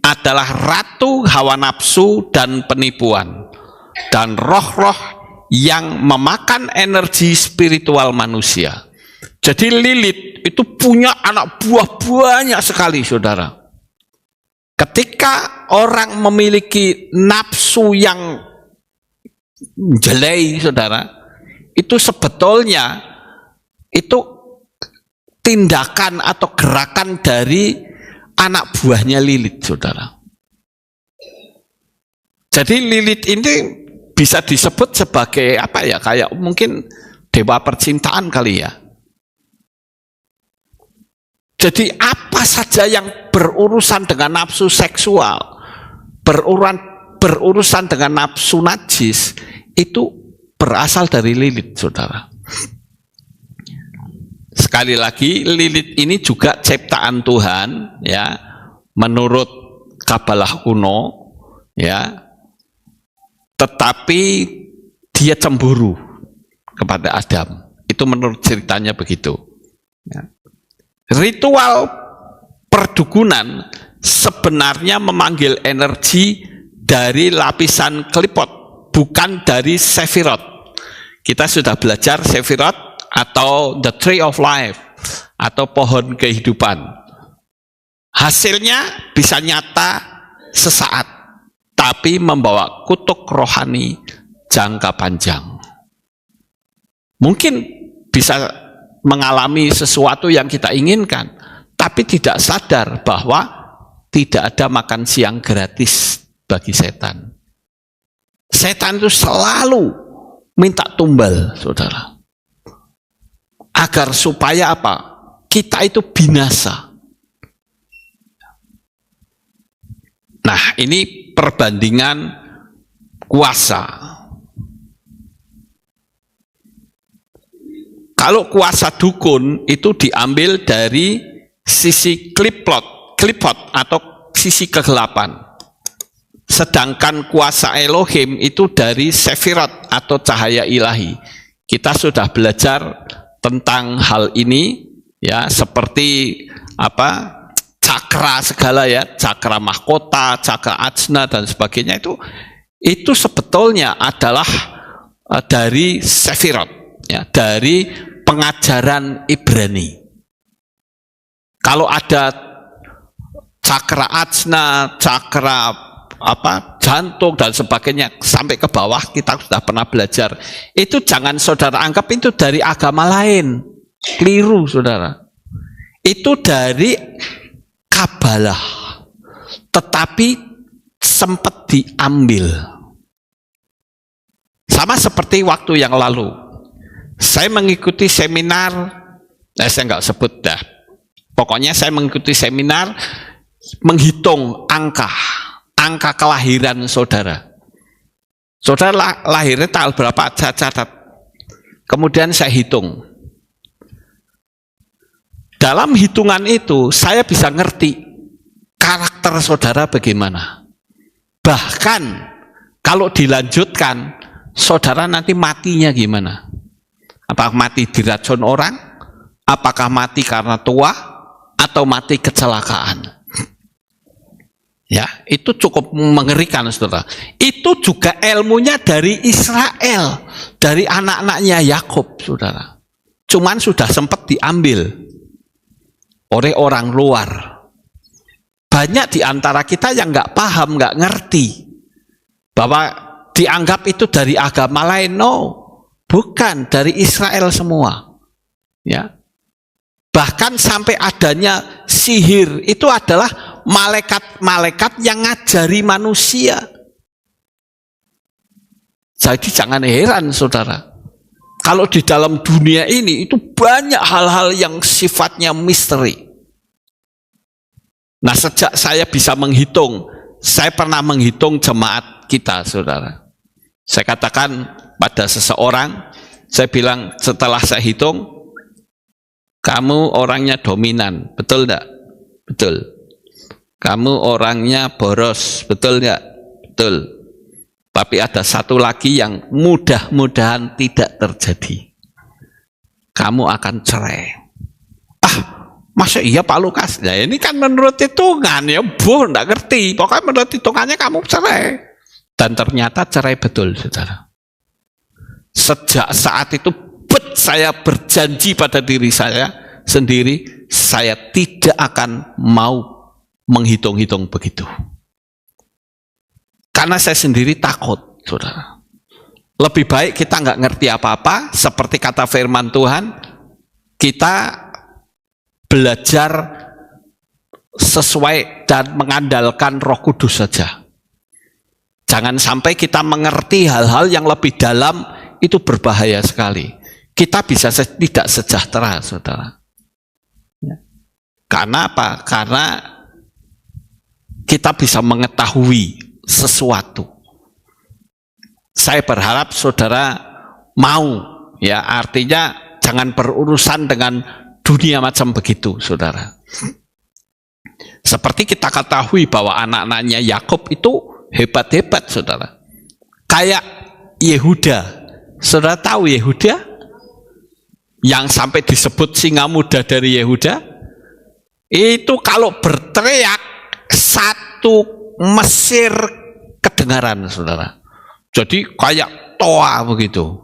adalah ratu hawa nafsu dan penipuan, dan roh-roh yang memakan energi spiritual manusia. Jadi Lilith itu punya anak buah banyak sekali, saudara. Ketika orang memiliki nafsu yang jelek, saudara, itu sebetulnya itu tindakan atau gerakan dari anak buahnya Lilith, saudara. Jadi Lilith ini bisa disebut sebagai apa ya, kayak mungkin dewa percintaan kali ya. Jadi apa saja yang berurusan dengan nafsu seksual, berurusan dengan nafsu najis, itu berasal dari Lilith, saudara. Sekali lagi, Lilith ini juga ciptaan Tuhan, ya, menurut Kabalah kuno, ya. Tetapi dia cemburu kepada Adam. Itu menurut ceritanya begitu. Ya. Ritual perdukunan sebenarnya memanggil energi dari lapisan klipot, bukan dari Sefirot. Kita sudah belajar Sefirot atau the tree of life atau pohon kehidupan. Hasilnya bisa nyata sesaat, tapi membawa kutuk rohani jangka panjang. Mungkin bisa mengalami sesuatu yang kita inginkan, tapi tidak sadar bahwa tidak ada makan siang gratis bagi setan. Setan itu selalu minta tumbal, saudara. Agar supaya apa? Kita itu binasa. Nah, ini perbandingan kuasa. Kalau kuasa dukun itu diambil dari sisi klipot atau sisi kegelapan. Sedangkan kuasa Elohim itu dari Sefirot atau cahaya ilahi. Kita sudah belajar tentang hal ini, ya, seperti apa, cakra segala ya, cakra mahkota, cakra ajna dan sebagainya, itu sebetulnya adalah dari Sefirot, ya, dari pengajaran Ibrani. Kalau ada cakra ajna, cakra apa, jantung dan sebagainya sampai ke bawah, kita sudah pernah belajar. Itu jangan saudara anggap itu dari agama lain. Keliru, saudara. Itu dari Kabalah. Tetapi sempat diambil. Sama seperti waktu yang lalu. Saya mengikuti seminar, saya nggak sebut dah. Pokoknya saya mengikuti seminar menghitung angka kelahiran saudara. Saudara lahirnya tanggal berapa? Saya catat. Kemudian saya hitung. Dalam hitungan itu saya bisa ngerti karakter saudara bagaimana. Bahkan kalau dilanjutkan, saudara nanti matinya gimana? Apakah mati diracun orang? Apakah mati karena tua? Atau mati kecelakaan? Ya, itu cukup mengerikan, saudara. Itu juga ilmunya dari Israel, dari anak-anaknya Yakub, saudara. Cuman sudah sempat diambil oleh orang luar. Banyak di antara kita yang nggak paham, nggak ngerti bahwa dianggap itu dari agama lain. No, bukan, dari Israel semua. Ya, bahkan sampai adanya sihir itu adalah malaikat-malaikat yang ngajari manusia. Jadi jangan heran, saudara, kalau di dalam dunia ini itu banyak hal-hal yang sifatnya misteri. Nah, sejak saya bisa menghitung, saya pernah menghitung jemaat kita, saudara. Saya katakan pada seseorang, saya bilang setelah saya hitung, kamu orangnya dominan, betul enggak? Betul. Kamu orangnya boros, betul enggak? Betul. Tapi ada satu lagi yang mudah-mudahan tidak terjadi. Kamu akan cerai. Ah, masa iya Pak Lukas? Ya ini kan menurut hitungan, ya bu, enggak ngerti. Pokoknya menurut hitungannya kamu cerai. Dan ternyata cerai betul, saudara. Sejak saat itu, saya berjanji pada diri saya sendiri, saya tidak akan mau menghitung-hitung begitu. Karena saya sendiri takut, saudara. Lebih baik kita nggak ngerti apa-apa, seperti kata firman Tuhan, kita belajar sesuai dan mengandalkan Roh Kudus saja. Jangan sampai kita mengerti hal-hal yang lebih dalam, itu berbahaya sekali. Kita bisa tidak sejahtera, saudara. Karena apa? Karena kita bisa mengetahui sesuatu. Saya berharap saudara mau, ya, artinya jangan berurusan dengan dunia macam begitu, saudara. Seperti kita ketahui bahwa anak-anaknya Yakub itu hebat-hebat, saudara. Kayak Yehuda. Saudara tahu Yehuda? Yang sampai disebut singa muda dari Yehuda? Itu kalau berteriak, satu Mesir kedengaran, saudara. Jadi kayak toa begitu.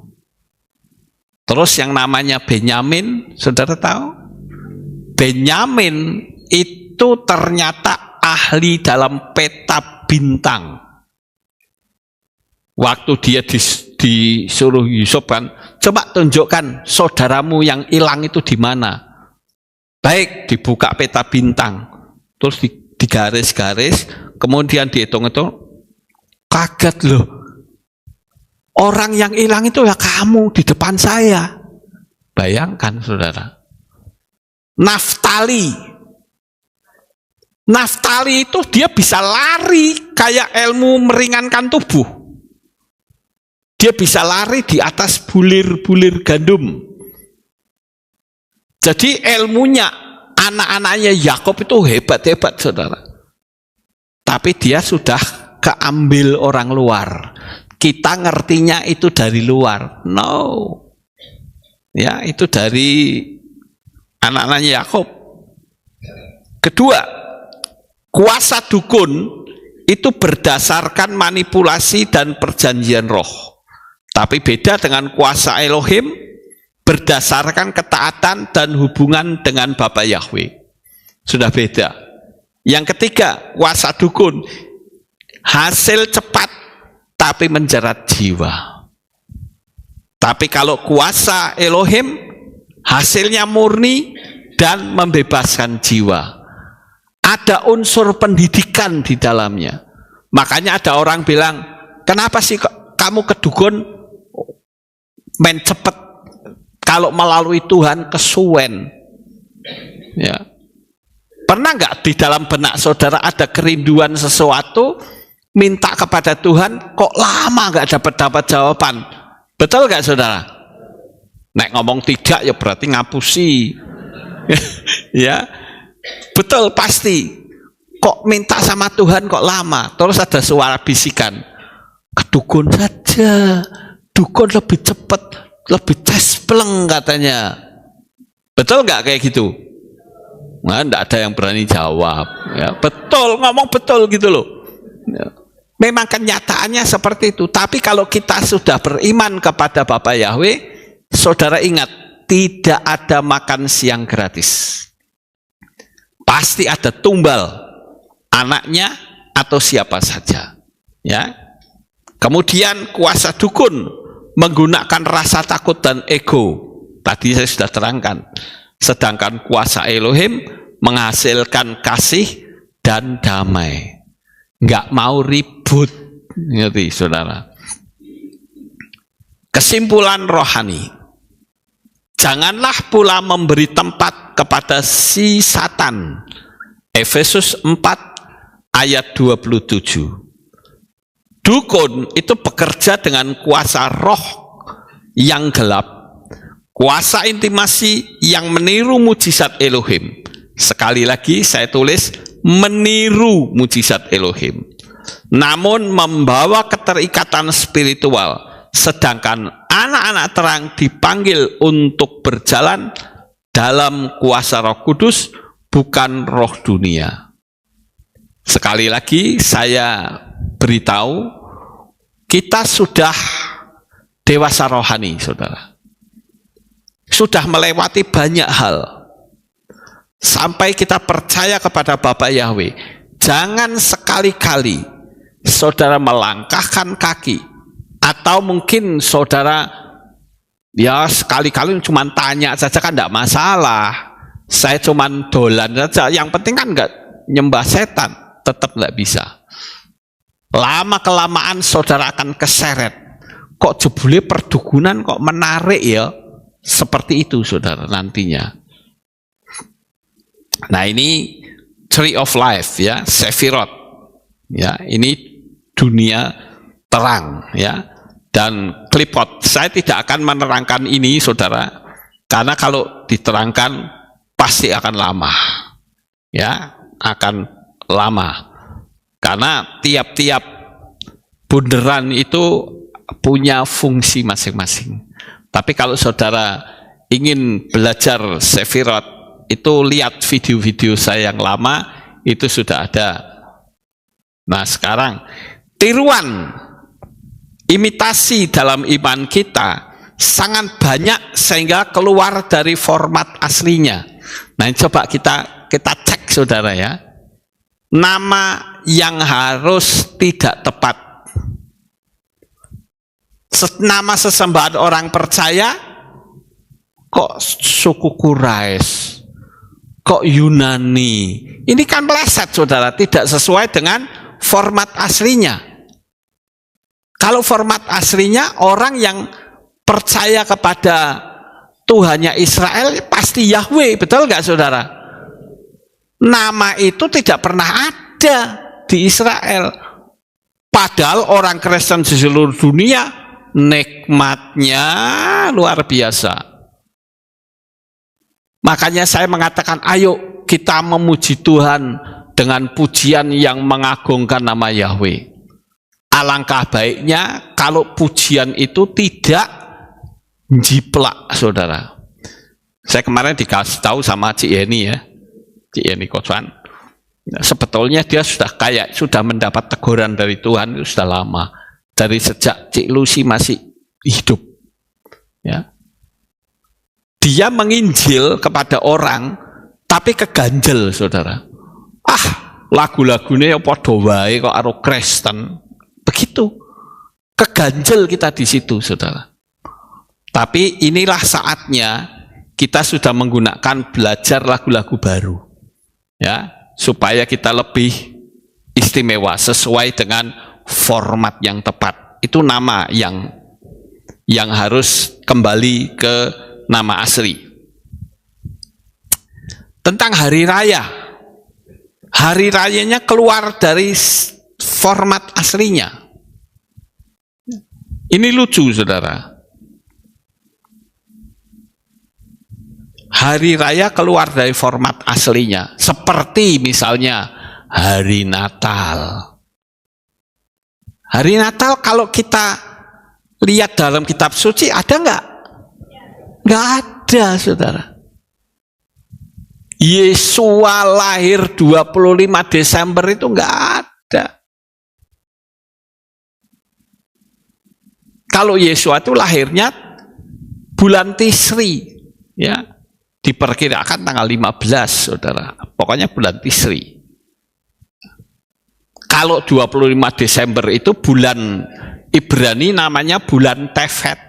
Terus yang namanya Benyamin, saudara tahu? Benyamin itu ternyata ahli dalam peta bintang. Waktu dia disuruh Yusuf kan, coba tunjukkan saudaramu yang hilang itu di mana. Baik, dibuka peta bintang, terus digaris-garis, kemudian dihitung-hitung, kaget loh. Orang yang hilang itu ya kamu di depan saya. Bayangkan, saudara. Naftali itu dia bisa lari kayak ilmu meringankan tubuh. Dia bisa lari di atas bulir-bulir gandum. Jadi ilmunya anak-anaknya Yakub itu hebat-hebat, saudara. Tapi dia sudah keambil orang luar. Kita ngertinya itu dari luar. No. Ya, itu dari anak-anaknya Yakub. Kedua, kuasa dukun itu berdasarkan manipulasi dan perjanjian roh. Tapi beda dengan kuasa Elohim, berdasarkan ketaatan dan hubungan dengan Bapa Yahweh. Sudah beda. Yang ketiga, kuasa dukun, hasil cepat tapi menjerat jiwa. Tapi kalau kuasa Elohim, hasilnya murni dan membebaskan jiwa. Ada unsur pendidikan di dalamnya. Makanya ada orang bilang, kenapa sih kamu kedukun main cepet, kalau melalui Tuhan kesuwen. Ya. Pernah nggak di dalam benak saudara ada kerinduan sesuatu, minta kepada Tuhan, kok lama nggak dapat jawaban? Betul nggak, saudara? Nek ngomong tidak ya berarti ngapusi. Ya, betul pasti. Kok minta sama Tuhan kok lama? Terus ada suara bisikan, kedukun saja, dukun lebih cepat, lebih cespleng katanya. Betul nggak kayak gitu? Nah, enggak ada yang berani jawab. Ya, betul, ngomong betul gitu loh. Ya. Memang kenyataannya seperti itu. Tapi kalau kita sudah beriman kepada Bapa Yahweh, saudara ingat, tidak ada makan siang gratis. Pasti ada tumbal, anaknya atau siapa saja. Ya. Kemudian kuasa dukun menggunakan rasa takut dan ego. Tadi saya sudah terangkan. Sedangkan kuasa Elohim menghasilkan kasih dan damai. Nggak mau ribut, ngerti saudara. Kesimpulan rohani, janganlah pula memberi tempat kepada si Satan. Efesus 4 ayat 27. Dukun itu bekerja dengan kuasa roh yang gelap, kuasa intimasi yang meniru mujizat Elohim. Sekali lagi saya tulis, meniru mujizat Elohim, namun membawa keterikatan spiritual, sedangkan anak-anak terang dipanggil untuk berjalan dalam kuasa Roh Kudus, bukan roh dunia. Sekali lagi saya beritahu, kita sudah dewasa rohani, saudara, sudah melewati banyak hal. Sampai kita percaya kepada Bapa Yahweh, jangan sekali-kali saudara melangkahkan kaki, atau mungkin saudara ya sekali-kali cuma tanya saja kan tidak masalah, saya cuma dolan saja, yang penting kan nggak nyembah setan, tetap nggak bisa. Lama-kelamaan saudara akan keseret, kok jebule perdukunan kok menarik ya, seperti itu saudara nantinya. Nah ini Tree of Life ya, Sefirot ya, ini dunia terang ya, dan klipot. Saya tidak akan menerangkan ini saudara, karena kalau diterangkan pasti akan lama ya, akan lama, karena tiap-tiap bunderan itu punya fungsi masing-masing. Tapi kalau saudara ingin belajar Sefirot, itu lihat video-video saya yang lama, itu sudah ada. Nah sekarang, tiruan, imitasi dalam iman kita sangat banyak sehingga keluar dari format aslinya. Nah coba kita cek saudara ya, nama yang harus tidak tepat, nama sesembahan orang percaya, kok suku Quraisy, kok Yunani, ini kan meleset saudara, tidak sesuai dengan format aslinya. Kalau format aslinya, orang yang percaya kepada Tuhannya Israel pasti Yahweh, betul nggak saudara? Nama itu tidak pernah ada di Israel, padahal orang Kristen di seluruh dunia nikmatnya luar biasa. Makanya saya mengatakan, ayo kita memuji Tuhan dengan pujian yang mengagungkan nama Yahweh. Alangkah baiknya kalau pujian itu tidak jiplak, saudara. Saya kemarin dikasih tahu sama Cik Yeni ya, Cik Yeni Kocan. Sebetulnya dia sudah mendapat teguran dari Tuhan itu sudah lama, dari sejak Cik Lucy masih hidup. Ya. Dia menginjil kepada orang, tapi keganjel, saudara. Lagu-lagunya padha wae kok karo Kristen. Begitu. Keganjel kita di situ, saudara. Tapi inilah saatnya kita sudah menggunakan belajar lagu-lagu baru. Ya, supaya kita lebih istimewa sesuai dengan format yang tepat. Itu nama yang harus kembali ke nama asli. Tentang hari raya, hari rayanya keluar dari format aslinya. Ini lucu saudara, hari raya keluar dari format aslinya, seperti misalnya hari Natal. Hari Natal kalau kita lihat dalam kitab suci ada nggak? Nggak ada, saudara. Yesua lahir 25 Desember itu nggak ada. Kalau Yesua itu lahirnya bulan Tisri, ya, diperkirakan tanggal 15, saudara. Pokoknya bulan Tisri. Kalau 25 Desember itu bulan Ibrani namanya bulan Tevet.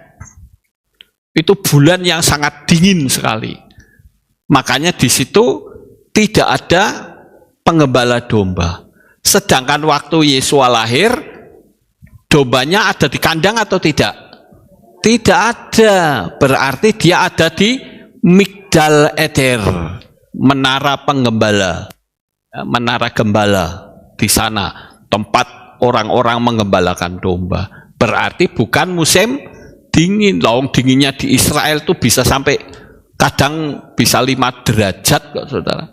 Itu bulan yang sangat dingin sekali. Makanya di situ tidak ada penggembala domba. Sedangkan waktu Yesua lahir, dombanya ada di kandang atau tidak? Tidak ada. Berarti dia ada di Migdal Eder, menara penggembala, menara gembala di sana, tempat orang-orang menggembalakan domba. Berarti bukan musim dingin. Lawang dinginnya di Israel tuh bisa sampai kadang bisa 5 derajat kok, saudara.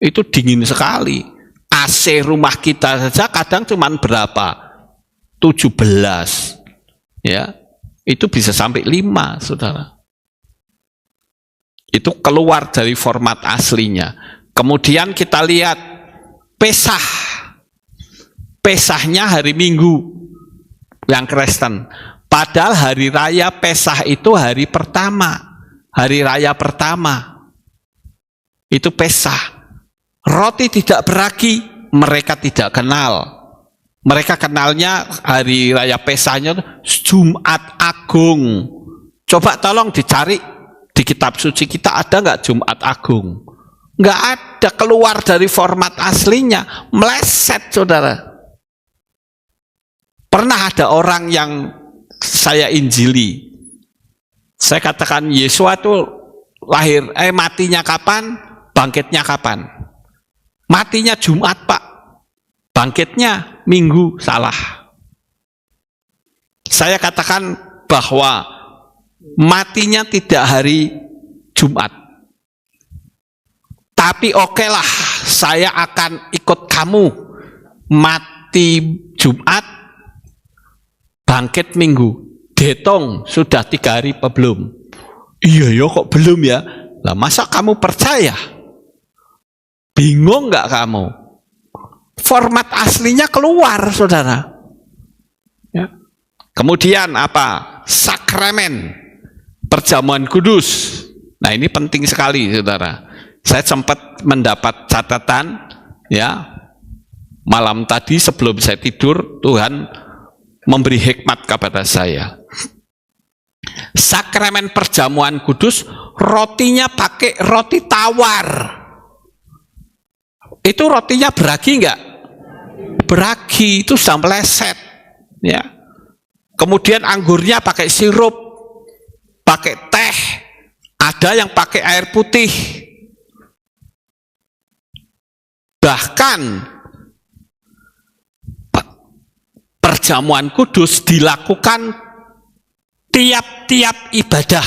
Itu dingin sekali. AC rumah kita saja kadang cuman berapa? 17. Ya. Itu bisa sampai 5, saudara. Itu keluar dari format aslinya. Kemudian kita lihat Pesah. Pesahnya hari Minggu yang Kristen. Padahal hari raya Pesah itu hari pertama. Hari raya pertama. Itu Pesah. Roti tidak beragi, mereka tidak kenal. Mereka kenalnya hari raya Pesahnya Jumat Agung. Coba tolong dicari di kitab suci kita, ada nggak Jumat Agung? Nggak ada, keluar dari format aslinya, meleset, saudara. Pernah ada orang yang saya injili, saya katakan Yesua itu lahir, matinya kapan, bangkitnya kapan? Matinya Jumat, Pak. Bangkitnya Minggu. Salah. Saya katakan bahwa matinya tidak hari Jumat. Tapi oke lah, saya akan ikut kamu. Mati Jumat, bangkit Minggu. Dihitung sudah 3 hari apa belum? Iya ya, kok belum ya? Lah masa kamu percaya? Bingung nggak kamu? Format aslinya keluar, saudara. Ya. Kemudian apa? Sakramen perjamuan kudus. Nah ini penting sekali, saudara. Saya sempat mendapat catatan, ya, malam tadi sebelum saya tidur, Tuhan memberi hikmat kepada saya. Sakramen perjamuan kudus, rotinya pakai roti tawar. Itu rotinya beragi enggak? Beragi, itu sudah meleset, ya. Kemudian anggurnya pakai sirup, pakai teh, ada yang pakai air putih. Bahkan perjamuan kudus dilakukan tiap-tiap ibadah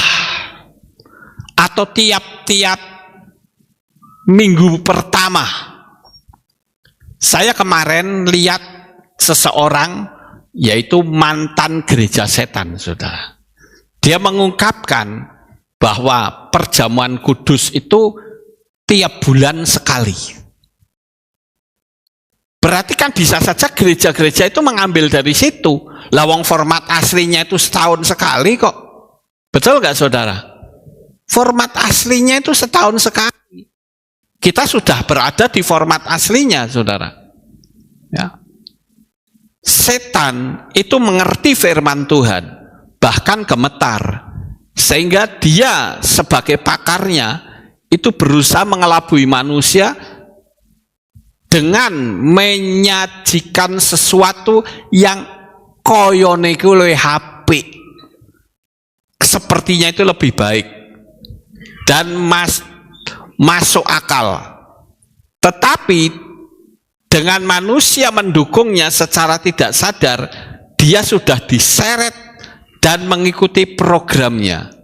atau tiap-tiap minggu pertama. Saya kemarin lihat seseorang, yaitu mantan gereja setan, saudara. Dia mengungkapkan bahwa perjamuan kudus itu tiap bulan sekali. Berarti kan bisa saja gereja-gereja itu mengambil dari situ. Lawang format aslinya itu setahun sekali kok. Betul nggak, saudara? Format aslinya itu setahun sekali. Kita sudah berada di format aslinya, saudara. Ya. Setan itu mengerti firman Tuhan, bahkan gemetar, sehingga dia sebagai pakarnya itu berusaha mengelabui manusia dengan menyajikan sesuatu yang koyone iku luwih apik. Sepertinya itu lebih baik dan masuk akal. Tetapi dengan manusia mendukungnya secara tidak sadar, dia sudah diseret dan mengikuti programnya.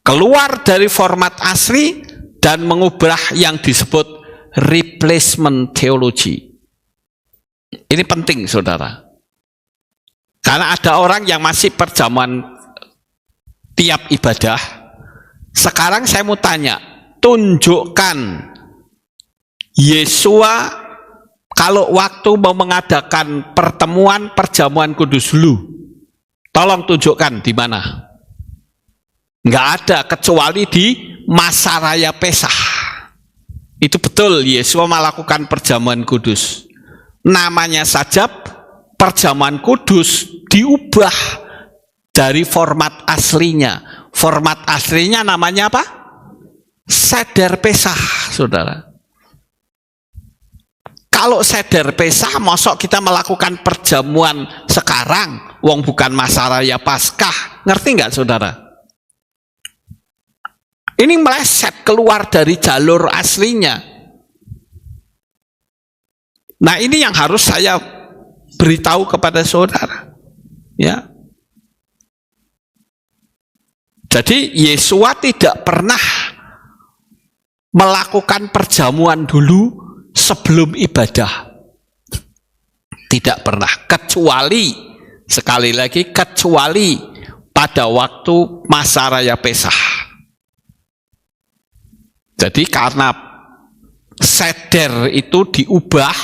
Keluar dari format asli dan mengubah yang disebut replacement theology. Ini penting, saudara. Karena ada orang yang masih perjamuan tiap ibadah. Sekarang saya mau tanya, tunjukkan Yesua kalau waktu mau mengadakan pertemuan perjamuan kudus dulu, Tolong tunjukkan di mana. Nggak ada kecuali di masa raya Peskah. Itu betul, Yesus melakukan perjamuan kudus. Namanya saja perjamuan kudus diubah dari format aslinya. Format aslinya namanya apa? Seder Peskah, saudara. Kalau seder Peskah, mosok kita melakukan perjamuan sekarang, wong bukan masa raya Paskah. Ngerti nggak, saudara? Ini meleset keluar dari jalur aslinya. Nah, ini yang harus saya beritahu kepada saudara. Ya. Jadi Yesua tidak pernah melakukan perjamuan dulu sebelum ibadah. Tidak pernah, kecuali, sekali lagi, kecuali pada waktu masa raya Peskah. Jadi karena seder itu diubah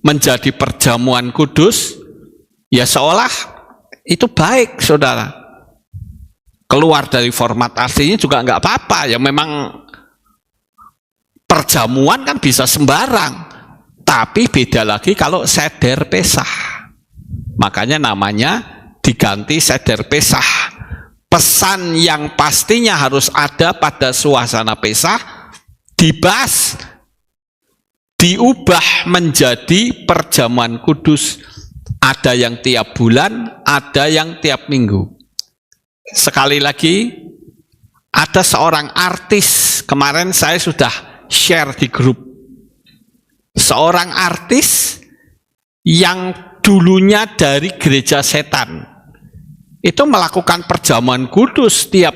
menjadi perjamuan kudus, ya seolah itu baik, saudara. Keluar dari format aslinya juga nggak apa-apa, ya memang perjamuan kan bisa sembarang, tapi beda lagi kalau seder Peskah. Makanya namanya diganti seder Peskah. Pesan yang pastinya harus ada pada suasana Peskah dibahas, diubah menjadi perjamuan kudus. Ada yang tiap bulan, ada yang tiap minggu. Sekali lagi, ada seorang artis, kemarin saya sudah share di grup. Seorang artis yang dulunya dari gereja setan, itu melakukan perjamuan kudus tiap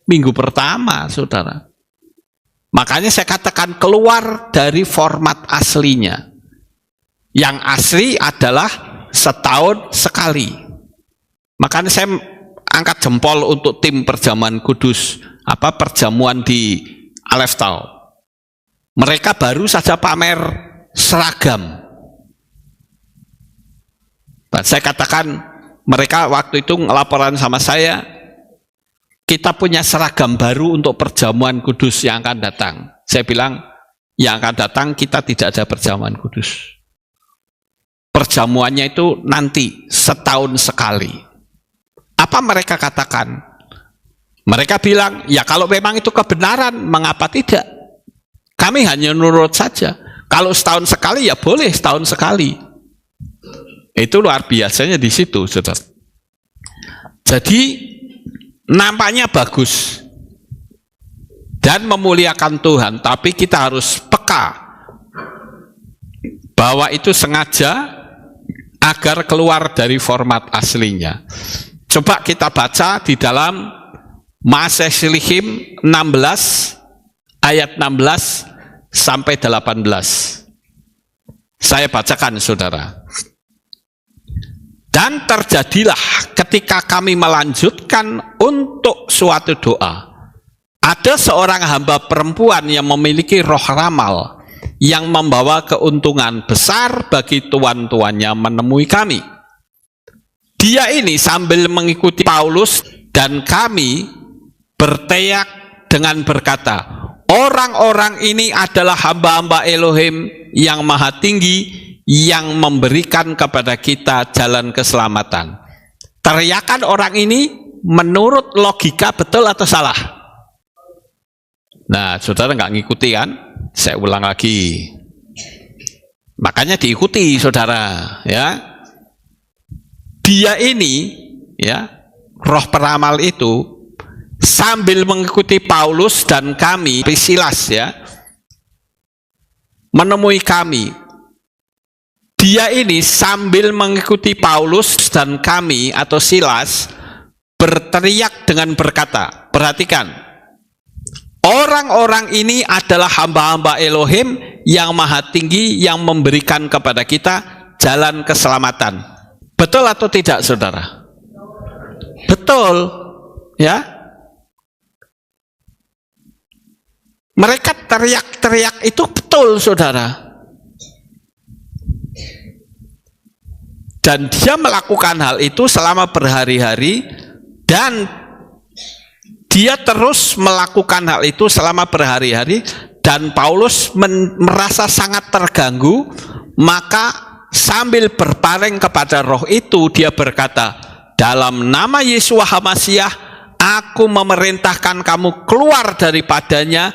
minggu pertama, saudara. Makanya saya katakan keluar dari format aslinya. Yang asli adalah setahun sekali. Makanya saya angkat jempol untuk tim perjamuan kudus, perjamuan di Aleftau. Mereka baru saja pamer seragam. Dan saya katakan, mereka waktu itu laporan sama saya, kita punya seragam baru untuk perjamuan kudus yang akan datang. Saya bilang, yang akan datang kita tidak ada perjamuan kudus. Perjamuannya itu nanti setahun sekali. Apa mereka katakan? Mereka bilang, ya kalau memang itu kebenaran, mengapa tidak? Kami hanya nurut saja. Kalau setahun sekali, ya boleh setahun sekali. Itu luar biasanya di situ, saudara. Jadi nampaknya bagus dan memuliakan Tuhan, tapi kita harus peka bahwa itu sengaja agar keluar dari format aslinya. Coba kita baca di dalam Maaseh-Shilhim 16 ayat 16 sampai 18. Saya bacakan, saudara. Dan terjadilah ketika kami melanjutkan untuk suatu doa, ada seorang hamba perempuan yang memiliki roh ramal yang membawa keuntungan besar bagi tuan-tuannya menemui kami. Dia ini sambil mengikuti Paulus dan kami berteriak dengan berkata, orang-orang ini adalah hamba-hamba Elohim yang maha tinggi, yang memberikan kepada kita jalan keselamatan. Teriakan orang ini menurut logika betul atau salah? Nah, saudara nggak ngikuti kan? Saya ulang lagi. Makanya diikuti, saudara. Ya, dia ini, ya, roh peramal itu sambil mengikuti Paulus dan kami, Silas, ya, menemui kami. Dia ini sambil mengikuti Paulus dan kami atau Silas berteriak dengan berkata, perhatikan, orang-orang ini adalah hamba-hamba Elohim yang maha tinggi yang memberikan kepada kita jalan keselamatan. Betul atau tidak, saudara? Betul, ya. Mereka teriak-teriak itu betul, saudara. Dan dia melakukan hal itu selama berhari-hari, dan dia terus melakukan hal itu selama berhari-hari, dan Paulus merasa sangat terganggu. Maka sambil berpaling kepada roh itu, dia berkata, dalam nama Yesua HaMasiah, aku memerintahkan kamu keluar daripadanya.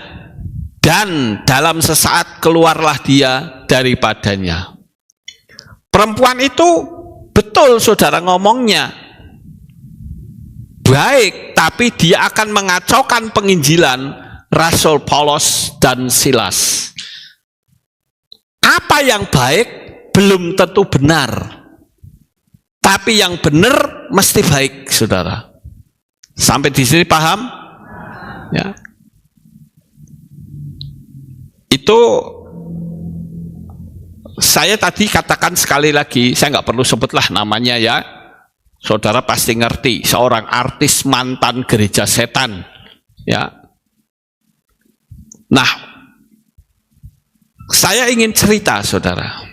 Dan dalam sesaat keluarlah dia daripadanya. Perempuan itu betul saudara ngomongnya baik, tapi dia akan mengacaukan penginjilan Rasul Paulus dan Silas. Apa yang baik belum tentu benar, tapi yang benar mesti baik, saudara. Sampai di sini paham? Ya. Itu saya tadi katakan sekali lagi, saya nggak perlu sebutlah namanya ya, saudara pasti ngerti, seorang artis mantan gereja setan, ya. Nah, saya ingin cerita, saudara.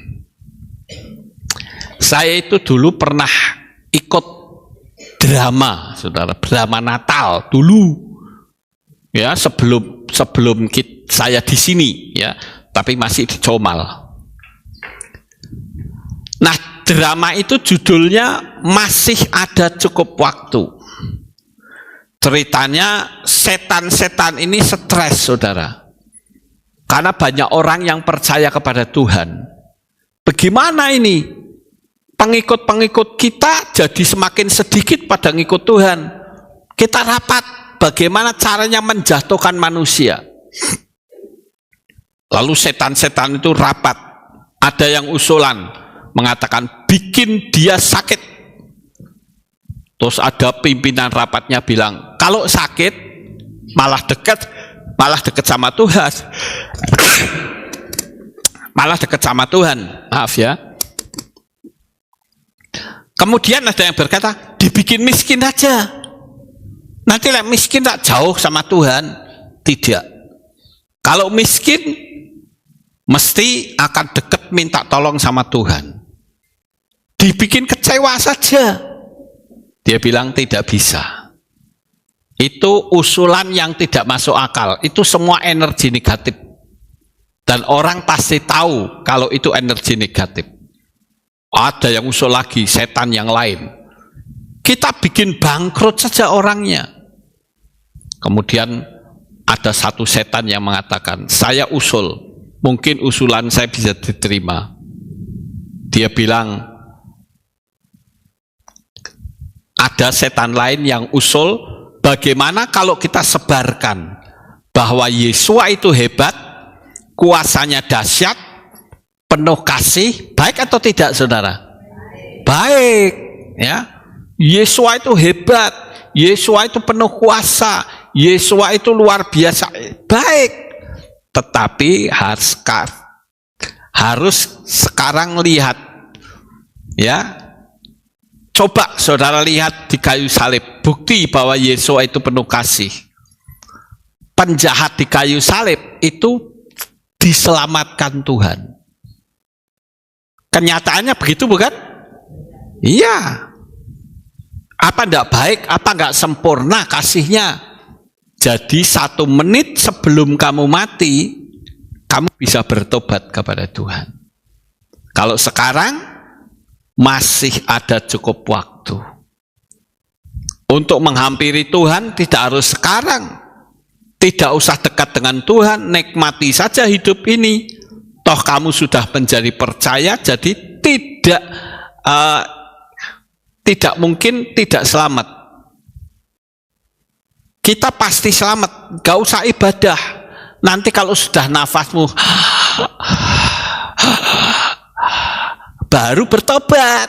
Saya itu dulu pernah ikut drama, saudara, drama Natal dulu, ya, sebelum saya di sini, ya, tapi masih di Comal. Nah, drama itu judulnya Masih Ada Cukup Waktu. Ceritanya setan-setan ini stres, saudara. Karena banyak orang yang percaya kepada Tuhan. Bagaimana ini? Pengikut-pengikut kita jadi semakin sedikit pada ngikut Tuhan. Kita rapat bagaimana caranya menjatuhkan manusia. Lalu setan-setan itu rapat. Ada yang usulan mengatakan bikin dia sakit. Terus ada pimpinan rapatnya bilang, kalau sakit malah dekat sama Tuhan. Malah dekat sama Tuhan. Maaf ya. Kemudian ada yang berkata, dibikin miskin aja. Nanti lah miskin tak jauh sama Tuhan. Tidak. Kalau miskin mesti akan dekat minta tolong sama Tuhan. Dibikin kecewa saja. Dia bilang tidak bisa. Itu usulan yang tidak masuk akal. Itu semua energi negatif. Dan orang pasti tahu kalau itu energi negatif. Ada yang usul lagi, setan yang lain. Kita bikin bangkrut saja orangnya. Kemudian ada satu setan yang mengatakan, saya usul, mungkin usulan saya bisa diterima. Dia bilang, ada setan lain yang usul, bagaimana kalau kita sebarkan bahwa Yesua itu hebat, kuasanya dahsyat, penuh kasih, baik atau tidak, saudara? Baik, ya. Yesua itu hebat, Yesua itu penuh kuasa, Yesua itu luar biasa, baik. Tetapi harus sekarang lihat, ya. Coba saudara lihat di kayu salib, bukti bahwa Yesua itu penuh kasih. Penjahat di kayu salib itu diselamatkan Tuhan. Kenyataannya begitu bukan? Iya. Apa enggak baik, apa enggak sempurna kasihnya? Jadi 1 menit sebelum kamu mati, kamu bisa bertobat kepada Tuhan. Kalau sekarang masih ada cukup waktu. Untuk menghampiri Tuhan tidak harus sekarang. Tidak usah dekat dengan Tuhan, nikmati saja hidup ini. Toh kamu sudah menjadi percaya, jadi tidak mungkin tidak selamat. Kita pasti selamat, gak usah ibadah. Nanti kalau sudah nafasmu baru bertobat,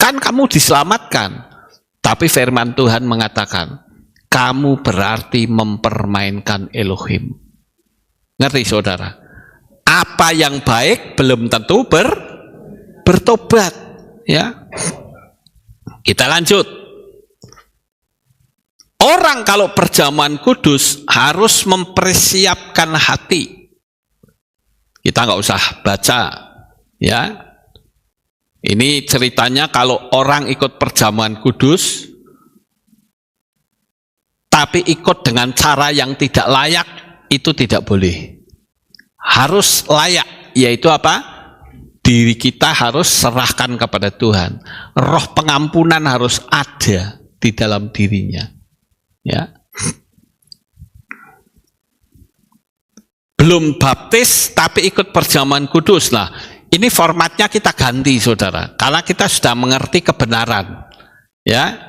kan kamu diselamatkan. Tapi firman Tuhan mengatakan, kamu berarti mempermainkan Elohim. Ngerti saudara? Apa yang baik belum tentu bertobat, ya. Kita lanjut. Orang kalau perjamuan kudus harus mempersiapkan hati. Kita nggak usah baca, ya. Ini ceritanya kalau orang ikut perjamuan kudus, tapi ikut dengan cara yang tidak layak, itu tidak boleh. Harus layak, yaitu apa? Diri kita harus serahkan kepada Tuhan. Roh pengampunan harus ada di dalam dirinya. Ya. Belum baptis tapi ikut perjamuan kudus. Nah, ini formatnya kita ganti, saudara, karena kita sudah mengerti kebenaran. Ya.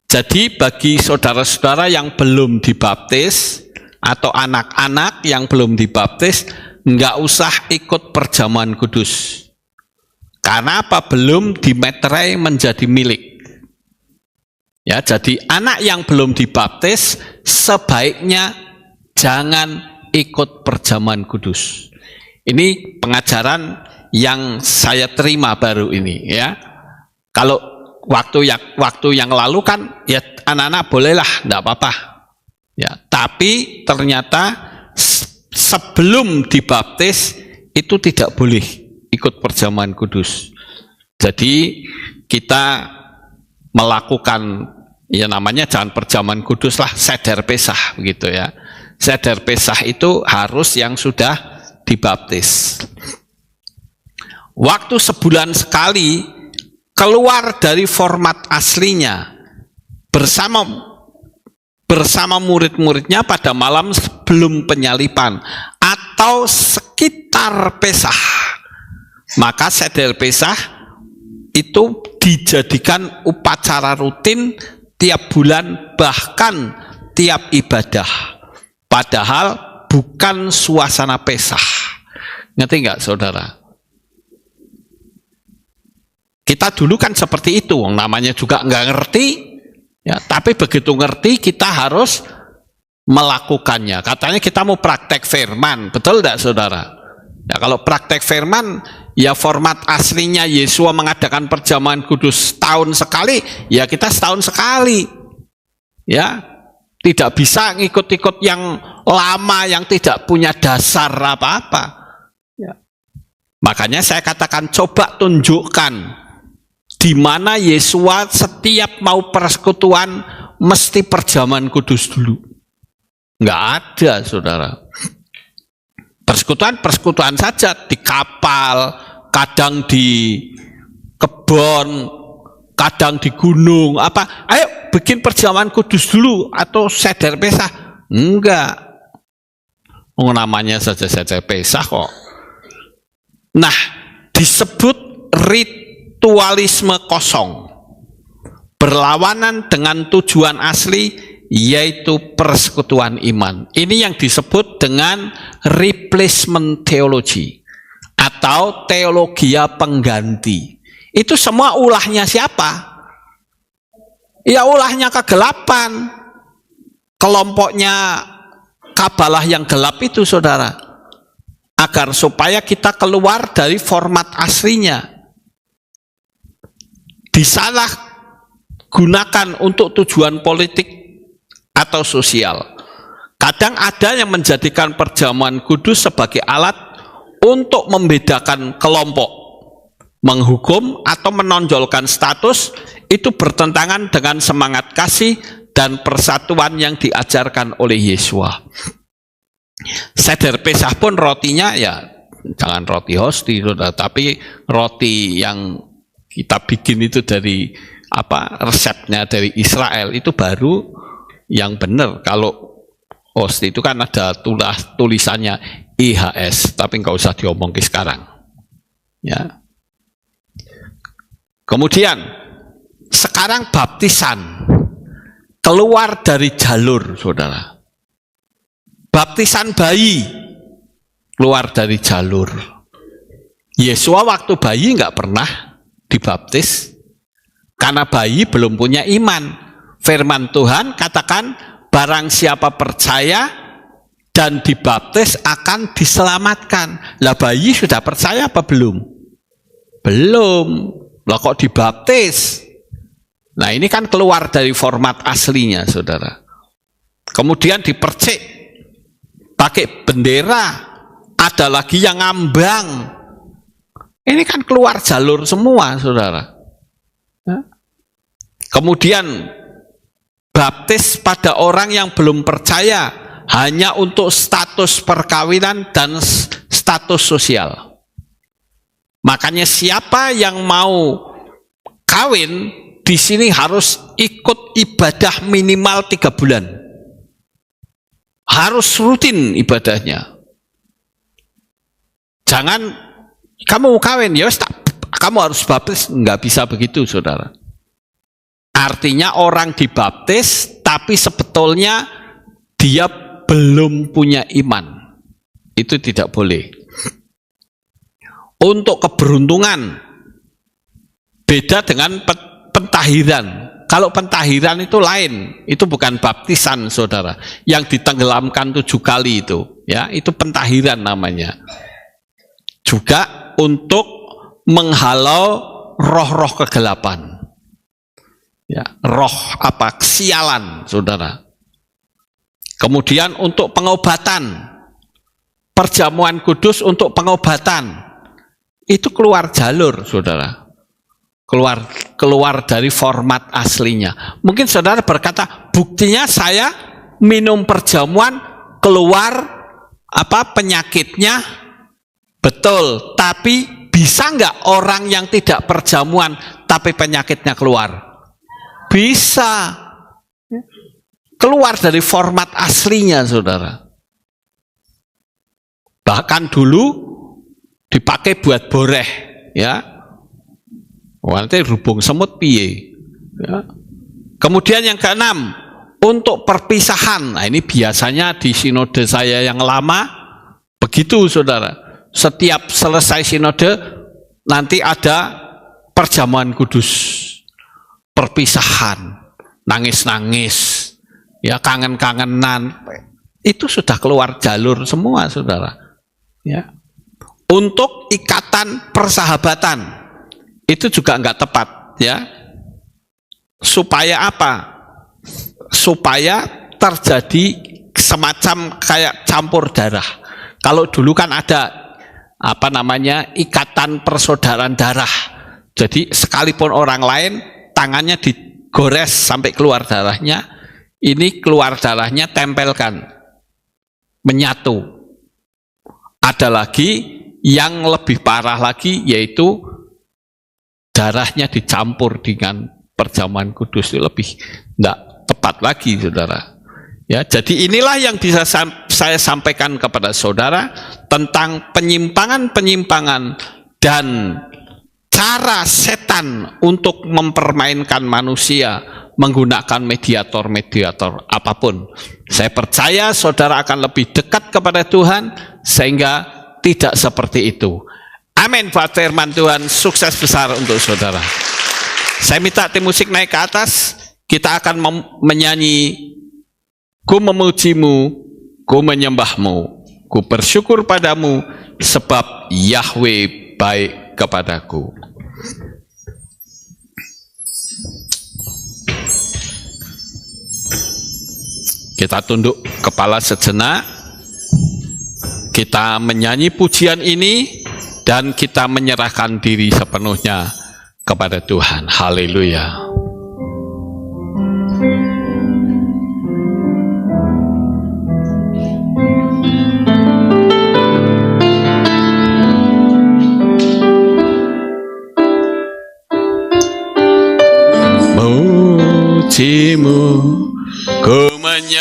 Jadi bagi saudara-saudara yang belum dibaptis atau anak-anak yang belum dibaptis, nggak usah ikut perjamuan kudus. Karena apa? Belum dimeterai menjadi milik. Ya, jadi anak yang belum dibaptis sebaiknya jangan ikut perjamuan kudus. Ini pengajaran yang saya terima baru ini, ya. Kalau waktu yang lalu kan ya anak-anak bolehlah, enggak apa-apa. Ya, tapi ternyata sebelum dibaptis itu tidak boleh ikut perjamuan kudus. Jadi kita melakukan ya namanya jangan perjamuan kudus lah, seder pesah begitu ya. Seder pesah itu harus yang sudah dibaptis. Waktu sebulan sekali keluar dari format aslinya bersama murid-muridnya pada malam sebelum penyaliban atau sekitar pesah. Maka seder pesah itu dijadikan upacara rutin tiap bulan, bahkan tiap ibadah. Padahal bukan suasana pesah. Ngerti nggak, saudara? Kita dulu kan seperti itu, namanya juga nggak ngerti, ya. Tapi begitu ngerti kita harus melakukannya. Katanya kita mau praktek firman, betul nggak, saudara? Ya, kalau praktek firman, ya format aslinya Yesua mengadakan perjamuan kudus tahun sekali, ya kita setahun sekali. Ya, tidak bisa ngikut-ikut yang lama yang tidak punya dasar apa-apa. Ya. Makanya saya katakan coba tunjukkan di mana Yesua setiap mau persekutuan mesti perjamuan kudus dulu. Nggak ada, saudara. Persekutuan saja di kapal, kadang di kebun, kadang di gunung, apa? Ayo bikin perjamuan kudus dulu atau seder pesah. Enggak. Namanya saja seder pesah kok. Nah, disebut ritualisme kosong. Berlawanan dengan tujuan asli, yaitu persekutuan iman. Ini yang disebut dengan replacement theology atau teologia pengganti. Itu semua ulahnya siapa? Ya ulahnya kegelapan. Kelompoknya kabalah yang gelap itu, saudara. Agar supaya kita keluar dari format aslinya. Disalah gunakan untuk tujuan politik atau sosial. Kadang ada yang menjadikan perjamuan kudus sebagai alat untuk membedakan kelompok, menghukum atau menonjolkan status. Itu bertentangan dengan semangat kasih dan persatuan yang diajarkan oleh Yesua. Seder pesah pun rotinya ya jangan roti hosti, tapi roti yang kita bikin itu dari apa resepnya dari Israel itu baru yang benar. Kalau hosti itu kan ada tulisannya IHS, tapi nggak usah diomongin sekarang. Ya. Kemudian sekarang baptisan keluar dari jalur, saudara. Baptisan bayi keluar dari jalur. Yesua waktu bayi nggak pernah dibaptis karena bayi belum punya iman. Firman Tuhan katakan barang siapa percaya dan dibaptis akan diselamatkan. Lah bayi sudah percaya apa belum? Belum. Lah kok dibaptis? Nah ini kan keluar dari format aslinya, saudara. Kemudian dipercik pakai bendera. Ada lagi yang ngambang. Ini kan keluar jalur semua, saudara. Kemudian baptis pada orang yang belum percaya hanya untuk status perkawinan dan status sosial. Makanya siapa yang mau kawin di sini harus ikut ibadah minimal 3 bulan. Harus rutin ibadahnya. Jangan kamu mau kawin, ya kamu harus baptis, nggak bisa begitu, saudara. Artinya orang dibaptis, tapi sebetulnya dia belum punya iman. Itu tidak boleh. Untuk keberuntungan, beda dengan pentahiran. Kalau pentahiran itu lain, itu bukan baptisan, saudara. Yang ditenggelamkan 7 kali itu, ya, itu pentahiran namanya. Juga untuk menghalau roh-roh kegelapan. Ya, roh apa? Kesialan, saudara. Kemudian untuk pengobatan, perjamuan kudus untuk pengobatan. Itu keluar jalur, saudara. Keluar dari format aslinya. Mungkin saudara berkata, buktinya saya minum perjamuan keluar apa penyakitnya. Betul, tapi bisa nggak orang yang tidak perjamuan tapi penyakitnya keluar? Bisa. Keluar dari format aslinya, saudara. Bahkan dulu dipakai buat boreh, ya. Nanti rubung semut piye. Ya. Kemudian yang keenam, untuk perpisahan. Nah, ini biasanya di sinode saya yang lama begitu, saudara. Setiap selesai sinode nanti ada perjamuan kudus, perpisahan, nangis-nangis, ya kangen-kangenan. Itu sudah keluar jalur semua, saudara. Ya. Untuk ikatan persahabatan itu juga enggak tepat, ya. Supaya apa? Supaya terjadi semacam kayak campur darah. Kalau dulu kan ada apa namanya ikatan persaudaraan darah. Jadi sekalipun orang lain tangannya digores sampai keluar darahnya, ini keluar darahnya tempelkan, menyatu. Ada lagi yang lebih parah lagi, yaitu darahnya dicampur dengan perjamuan kudus. Itu lebih tidak tepat lagi, saudara. Ya, jadi inilah yang bisa saya sampaikan kepada saudara tentang penyimpangan-penyimpangan dan cara setan untuk mempermainkan manusia menggunakan mediator-mediator apapun. Saya percaya saudara akan lebih dekat kepada Tuhan sehingga tidak seperti itu. Amin. Buat firman Tuhan, sukses besar untuk saudara. Saya minta tim musik naik ke atas, kita akan menyanyi Ku memujimu, ku menyembahmu, ku bersyukur padamu, sebab Yahweh baik kepadaku. Kita tunduk kepala sejenak, kita menyanyi pujian ini, dan kita menyerahkan diri sepenuhnya kepada Tuhan. Haleluya. Mujimu, ku menyembahmu,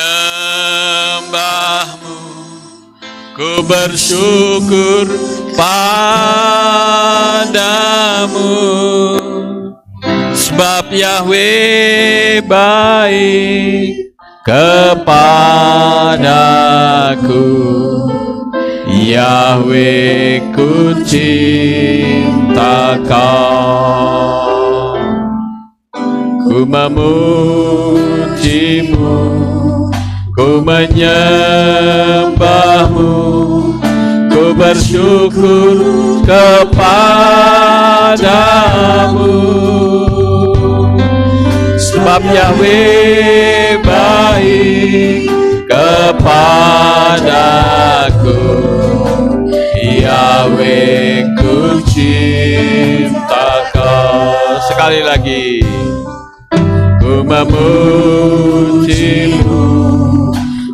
ku bersyukur padamu, sebab Yahweh baik kepadaku. Yahweh ku cinta Kau. Ku memujimu, ku menyembahmu, ku bersyukur kepadamu, sebab Yahweh baik kepadaku. Yahweh ku cinta sekali lagi. Ku memujimu,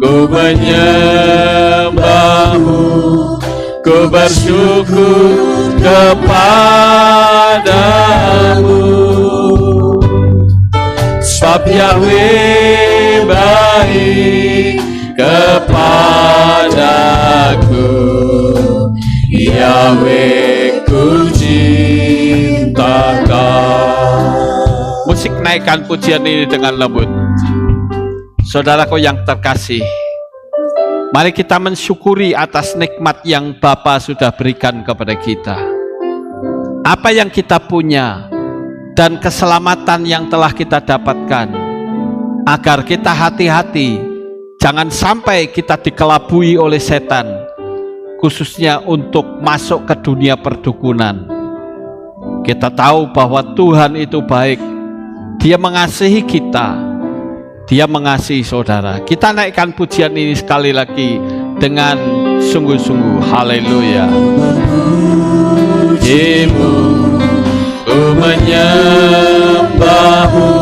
ku menyembahmu, ku bersyukur kepadamu. Sebab Yahweh baik kepadaku, Yahweh ku cintakan. Musik naikkan pujian ini dengan lembut. Saudaraku yang terkasih, mari kita mensyukuri atas nikmat yang Bapa sudah berikan kepada kita. Apa yang kita punya dan keselamatan yang telah kita dapatkan, agar kita hati-hati, jangan sampai kita dikelabui oleh setan, khususnya untuk masuk ke dunia perdukunan. Kita tahu bahwa Tuhan itu baik, Dia mengasihi kita, Dia mengasihi saudara. Kita naikkan pujian ini sekali lagi dengan sungguh-sungguh. Haleluya. Ku menyembahmu,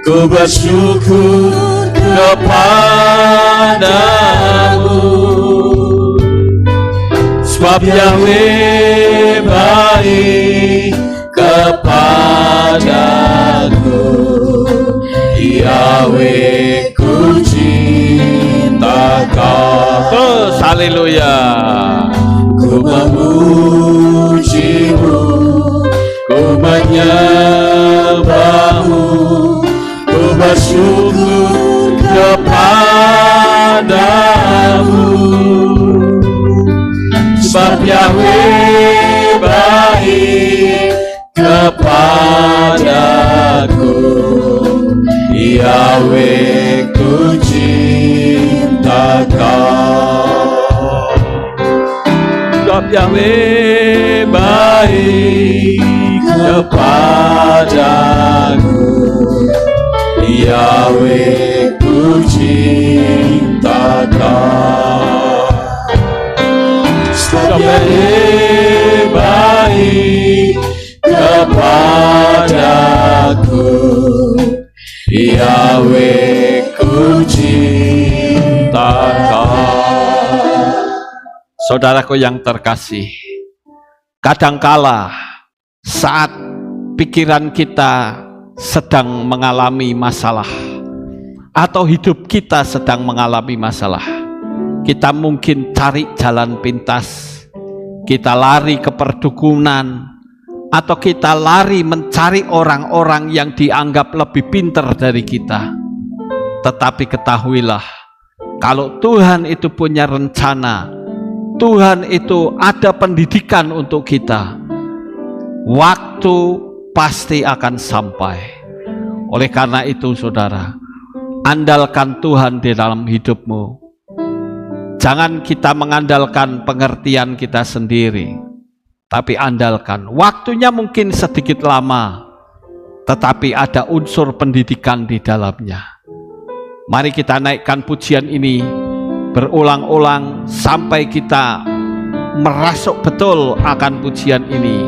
ku bersyukur kepadamu. Sebab Yahweh baik kepadaku, Yahweh ku cintakan. Terus haleluya. Ku memujimu, ku menyembahmu, ku bersyukur kepadamu. Sebab Yahweh baik kepadaku, Yahweh ku cintakan. Sebab Yahweh baik kepadaku, Yahweh ku cintakan. Sebab Yahweh baik kepadaku, Yahweh ku cintakan. Saudaraku yang terkasih, kadangkala saat pikiran kita sedang mengalami masalah atau hidup kita sedang mengalami masalah, kita mungkin cari jalan pintas, kita lari ke perdukunan, atau kita lari mencari orang-orang yang dianggap lebih pintar dari kita. Tetapi ketahuilah, kalau Tuhan itu punya rencana, Tuhan itu ada pendidikan untuk kita, waktu pasti akan sampai. Oleh karena itu saudara, andalkan Tuhan di dalam hidupmu. Jangan kita mengandalkan pengertian kita sendiri, tapi andalkan. Waktunya mungkin sedikit lama, tetapi ada unsur pendidikan di dalamnya. Mari kita naikkan pujian ini berulang-ulang sampai kita merasuk betul akan pujian ini.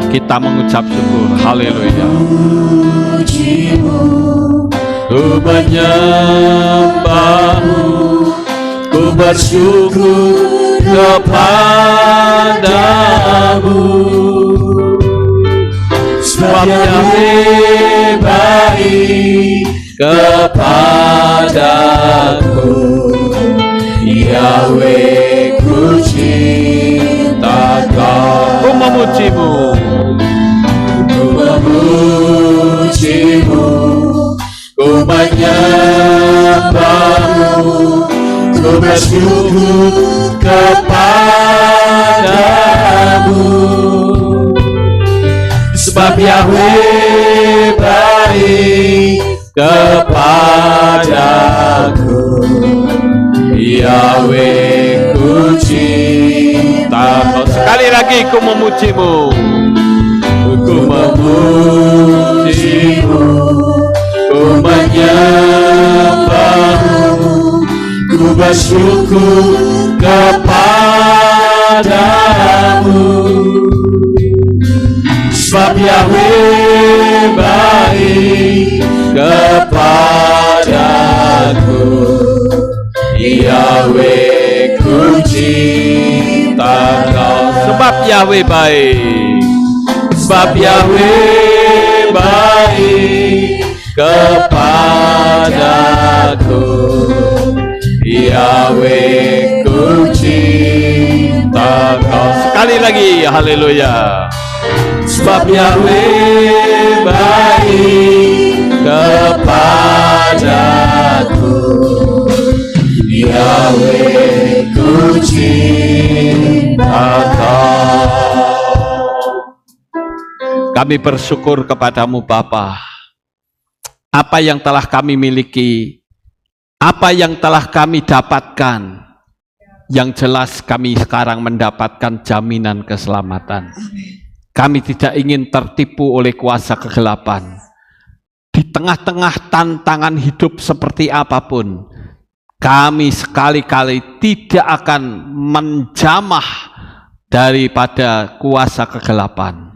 Kita mengucap syukur. Haleluya. Ku menyembahmu, ku bersyukur kepadamu. Sebab Yahweh baik kepadaku, Yahweh ku cintakan. Ku memujimu, ku memujimu, ku menyembahmu, ku bersyukur kepadamu. Sebab Yahweh baik kepadaku, Yahweh ku cintakan. Sekali lagi, ku memujimu, ku memujimu, ku menyembahmu, ku bersyukur kepadamu. Sebab Yahweh Yahweh ku cinta Kau. Sebab Yahweh baik, sebab Yahweh baik kepadaku. Yahweh ku cinta Kau. Sekali lagi, haleluya. Sebab Yahweh baik kepadaku. Yahweh ku cinta Kau. Kami bersyukur kepadamu Bapa. Apa yang telah kami miliki, apa yang telah kami dapatkan, yang jelas kami sekarang mendapatkan jaminan keselamatan. Kami tidak ingin tertipu oleh kuasa kegelapan. Di tengah-tengah tantangan hidup seperti apapun, kami sekali-kali tidak akan menjamah daripada kuasa kegelapan.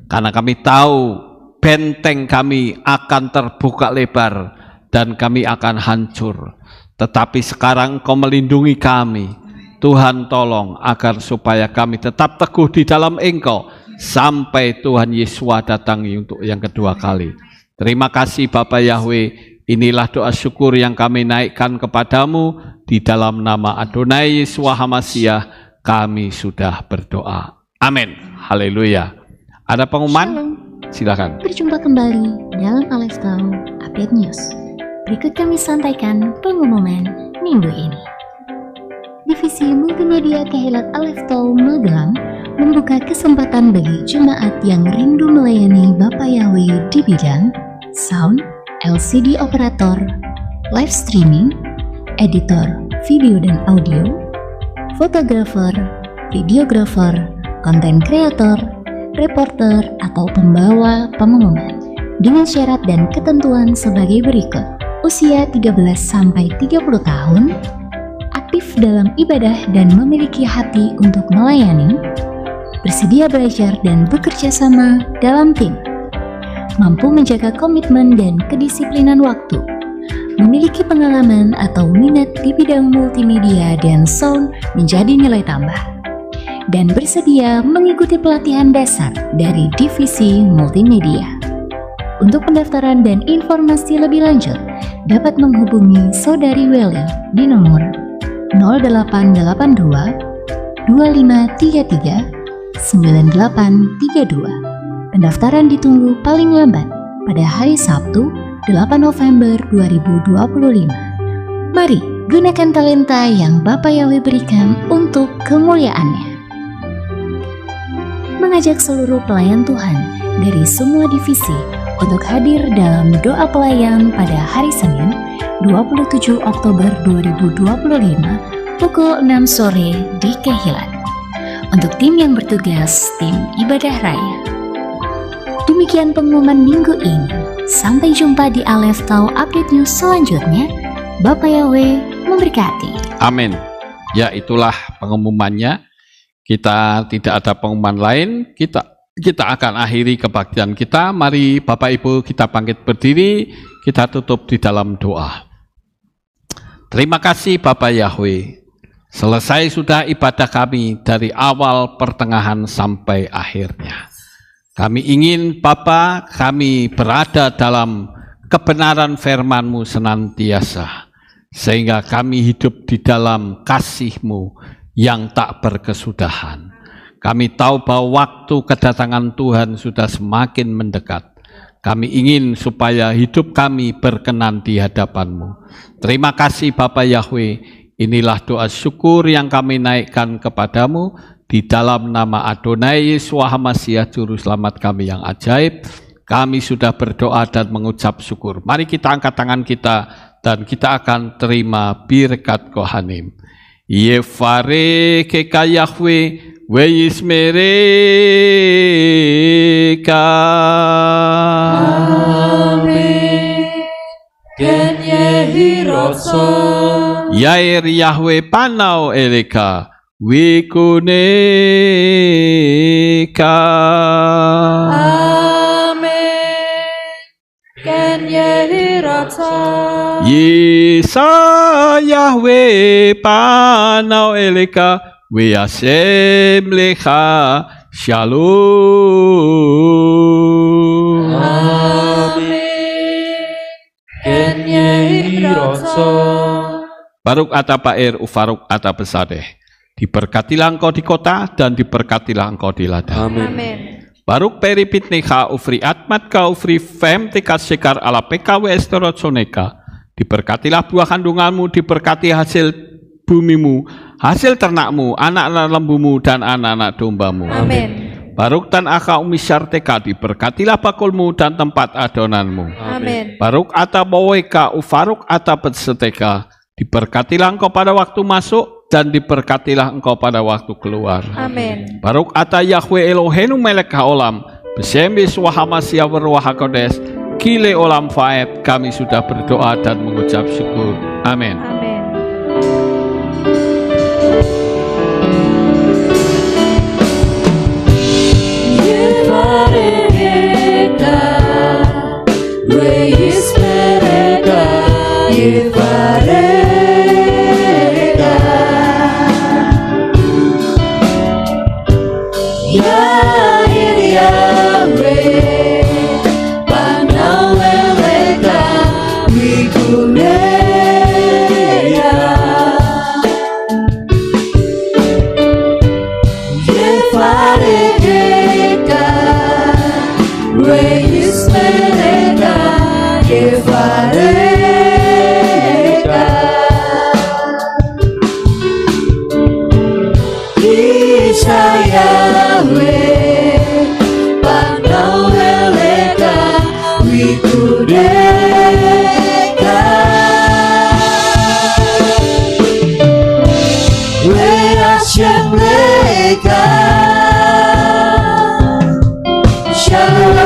Karena kami tahu benteng kami akan terbuka lebar dan kami akan hancur. Tetapi sekarang Kau melindungi kami. Tuhan tolong agar supaya kami tetap teguh di dalam Engkau sampai Tuhan Yesus datang untuk yang kedua kali. Terima kasih Bapa Yahweh. Inilah doa syukur yang kami naikkan kepadamu. Di dalam nama Adonai Yesus HaMashiach kami sudah berdoa. Amin. Haleluya. Ada pengumuman? Shalom. Silakan. Berjumpa kembali dalam Aleftahu Update News. Berikut kami sampaikan pengumuman minggu ini. Divisi Multimedia Kehilat Aleftahu Magelang membuka kesempatan bagi jemaat yang rindu melayani Bapa Yahweh di bidang sound, LCD operator, live streaming, editor video dan audio, fotografer, videografer, konten kreator, reporter atau pembawa pengumuman dengan syarat dan ketentuan sebagai berikut. Usia 13-30 tahun, aktif dalam ibadah dan memiliki hati untuk melayani, bersedia belajar dan bekerja sama dalam tim, mampu menjaga komitmen dan kedisiplinan waktu, memiliki pengalaman atau minat di bidang multimedia dan sound menjadi nilai tambah, dan bersedia mengikuti pelatihan dasar dari Divisi Multimedia. Untuk pendaftaran dan informasi lebih lanjut, dapat menghubungi Saudari Welly di nomor 0882 2533 9832. Pendaftaran ditunggu paling lambat pada hari Sabtu 8 November 2025. Mari gunakan talenta yang Bapa Yahweh berikan untuk kemuliaannya. Mengajak seluruh pelayan Tuhan dari semua divisi untuk hadir dalam doa pelayan pada hari Senin 27 Oktober 2025 pukul 6 sore di Kehilat. Untuk tim yang bertugas, tim Ibadah Raya. Demikian pengumuman minggu ini. Sampai jumpa di Aleftahu Update News selanjutnya. Bapa Yahweh memberkati. Amin. Ya, itulah pengumumannya. Kita tidak ada pengumuman lain. Kita akan akhiri kebaktian kita. Mari Bapak Ibu kita bangkit berdiri. Kita tutup di dalam doa. Terima kasih Bapak Yahweh. Selesai sudah ibadah kami dari awal, pertengahan, sampai akhirnya. Kami ingin Bapa, kami berada dalam kebenaran firman-Mu senantiasa. Sehingga kami hidup di dalam kasih-Mu yang tak berkesudahan. Kami tahu bahwa waktu kedatangan Tuhan sudah semakin mendekat. Kami ingin supaya hidup kami berkenan di hadapan-Mu. Terima kasih Bapa Yahweh. Inilah doa syukur yang kami naikkan kepadamu di dalam nama Adonai Yesus HaMashiach Juru Selamat kami yang ajaib. Kami sudah berdoa dan mengucap syukur. Mari kita angkat tangan kita dan kita akan terima birkat Kohanim. Yefare keka Yahweh weismereka. Amin. Ken yehiroso. Yair Yahweh panau eleka wikuneka. Amin. Ken Ken Yehi Rasa Yisa Yahweh Panau Eleka Weasem Lecha Shalom. Amin. Ken Yehi Rasa Baruk ata Pair Ufaruk ata Pesadeh. Diberkatilah engkau di kota dan diberkatilah engkau di ladang. Amin. Baruk peripitneha ufri atmat ka ufri fem tekas sekar ala PKW estorotsoneka. Diberkatilah buah kandunganmu, diberkati hasil bumimu, hasil ternakmu, anak-anak lembumu dan anak-anak dombamu. Amin. Baruk tan aka umisyarteka, diberkatilah bakulmu dan tempat adonanmu. Amin. Baruk ata baweka ufaruk ata petseteka, diberkatilah engkau pada waktu masuk dan diberkatilah engkau pada waktu keluar. Amin. Baruk ata Yahweh Elohenu melek haolam, besem Yeshua HaMashiach berwah HaKodes, kile olam faed. Kami sudah berdoa dan mengucap syukur. Amin. Amin. Yevareka, Weismereka, Yevareka. Yahir Yahweh, Panau Eleka, Wikuneya. Yevareka, Weismereka, Yevareka. Isa Yahweh, Panau Eleka, Wikudeka. Weashem Leka, Shalom,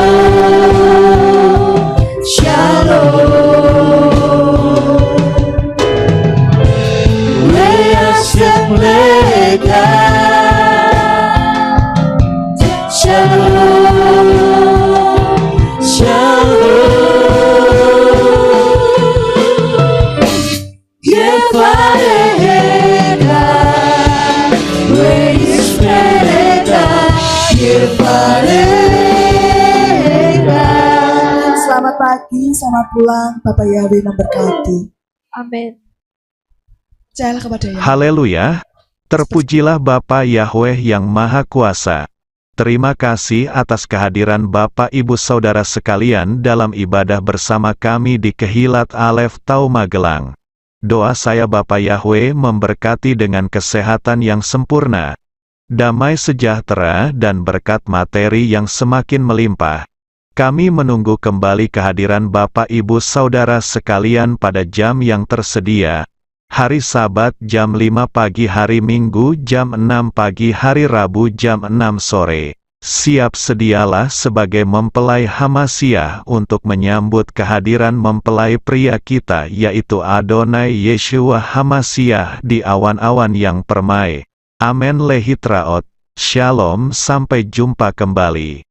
Shalom. Weashem Leka, Shalom, Shalom. Yevareka, Weismereka, Yevareka. Selamat pagi, selamat pulang. Bapak Yahweh memberkati. Amin. Percayalah kepada Yahweh. Haleluya. Terpujilah Bapa Yahweh yang Maha Kuasa. Terima kasih atas kehadiran Bapak Ibu Saudara sekalian dalam ibadah bersama kami di Kehilat Alef Tau Magelang. Doa saya Bapa Yahweh memberkati dengan kesehatan yang sempurna, damai sejahtera dan berkat materi yang semakin melimpah. Kami menunggu kembali kehadiran Bapak Ibu Saudara sekalian pada jam yang tersedia. Hari Sabat jam 5 pagi, hari Minggu jam 6 pagi, hari Rabu jam 6 sore. Siap sedialah sebagai mempelai Hamashiach untuk menyambut kehadiran mempelai pria kita yaitu Adonai Yeshua HaMashiach di awan-awan yang permai. Amen lehitraot. Shalom, sampai jumpa kembali.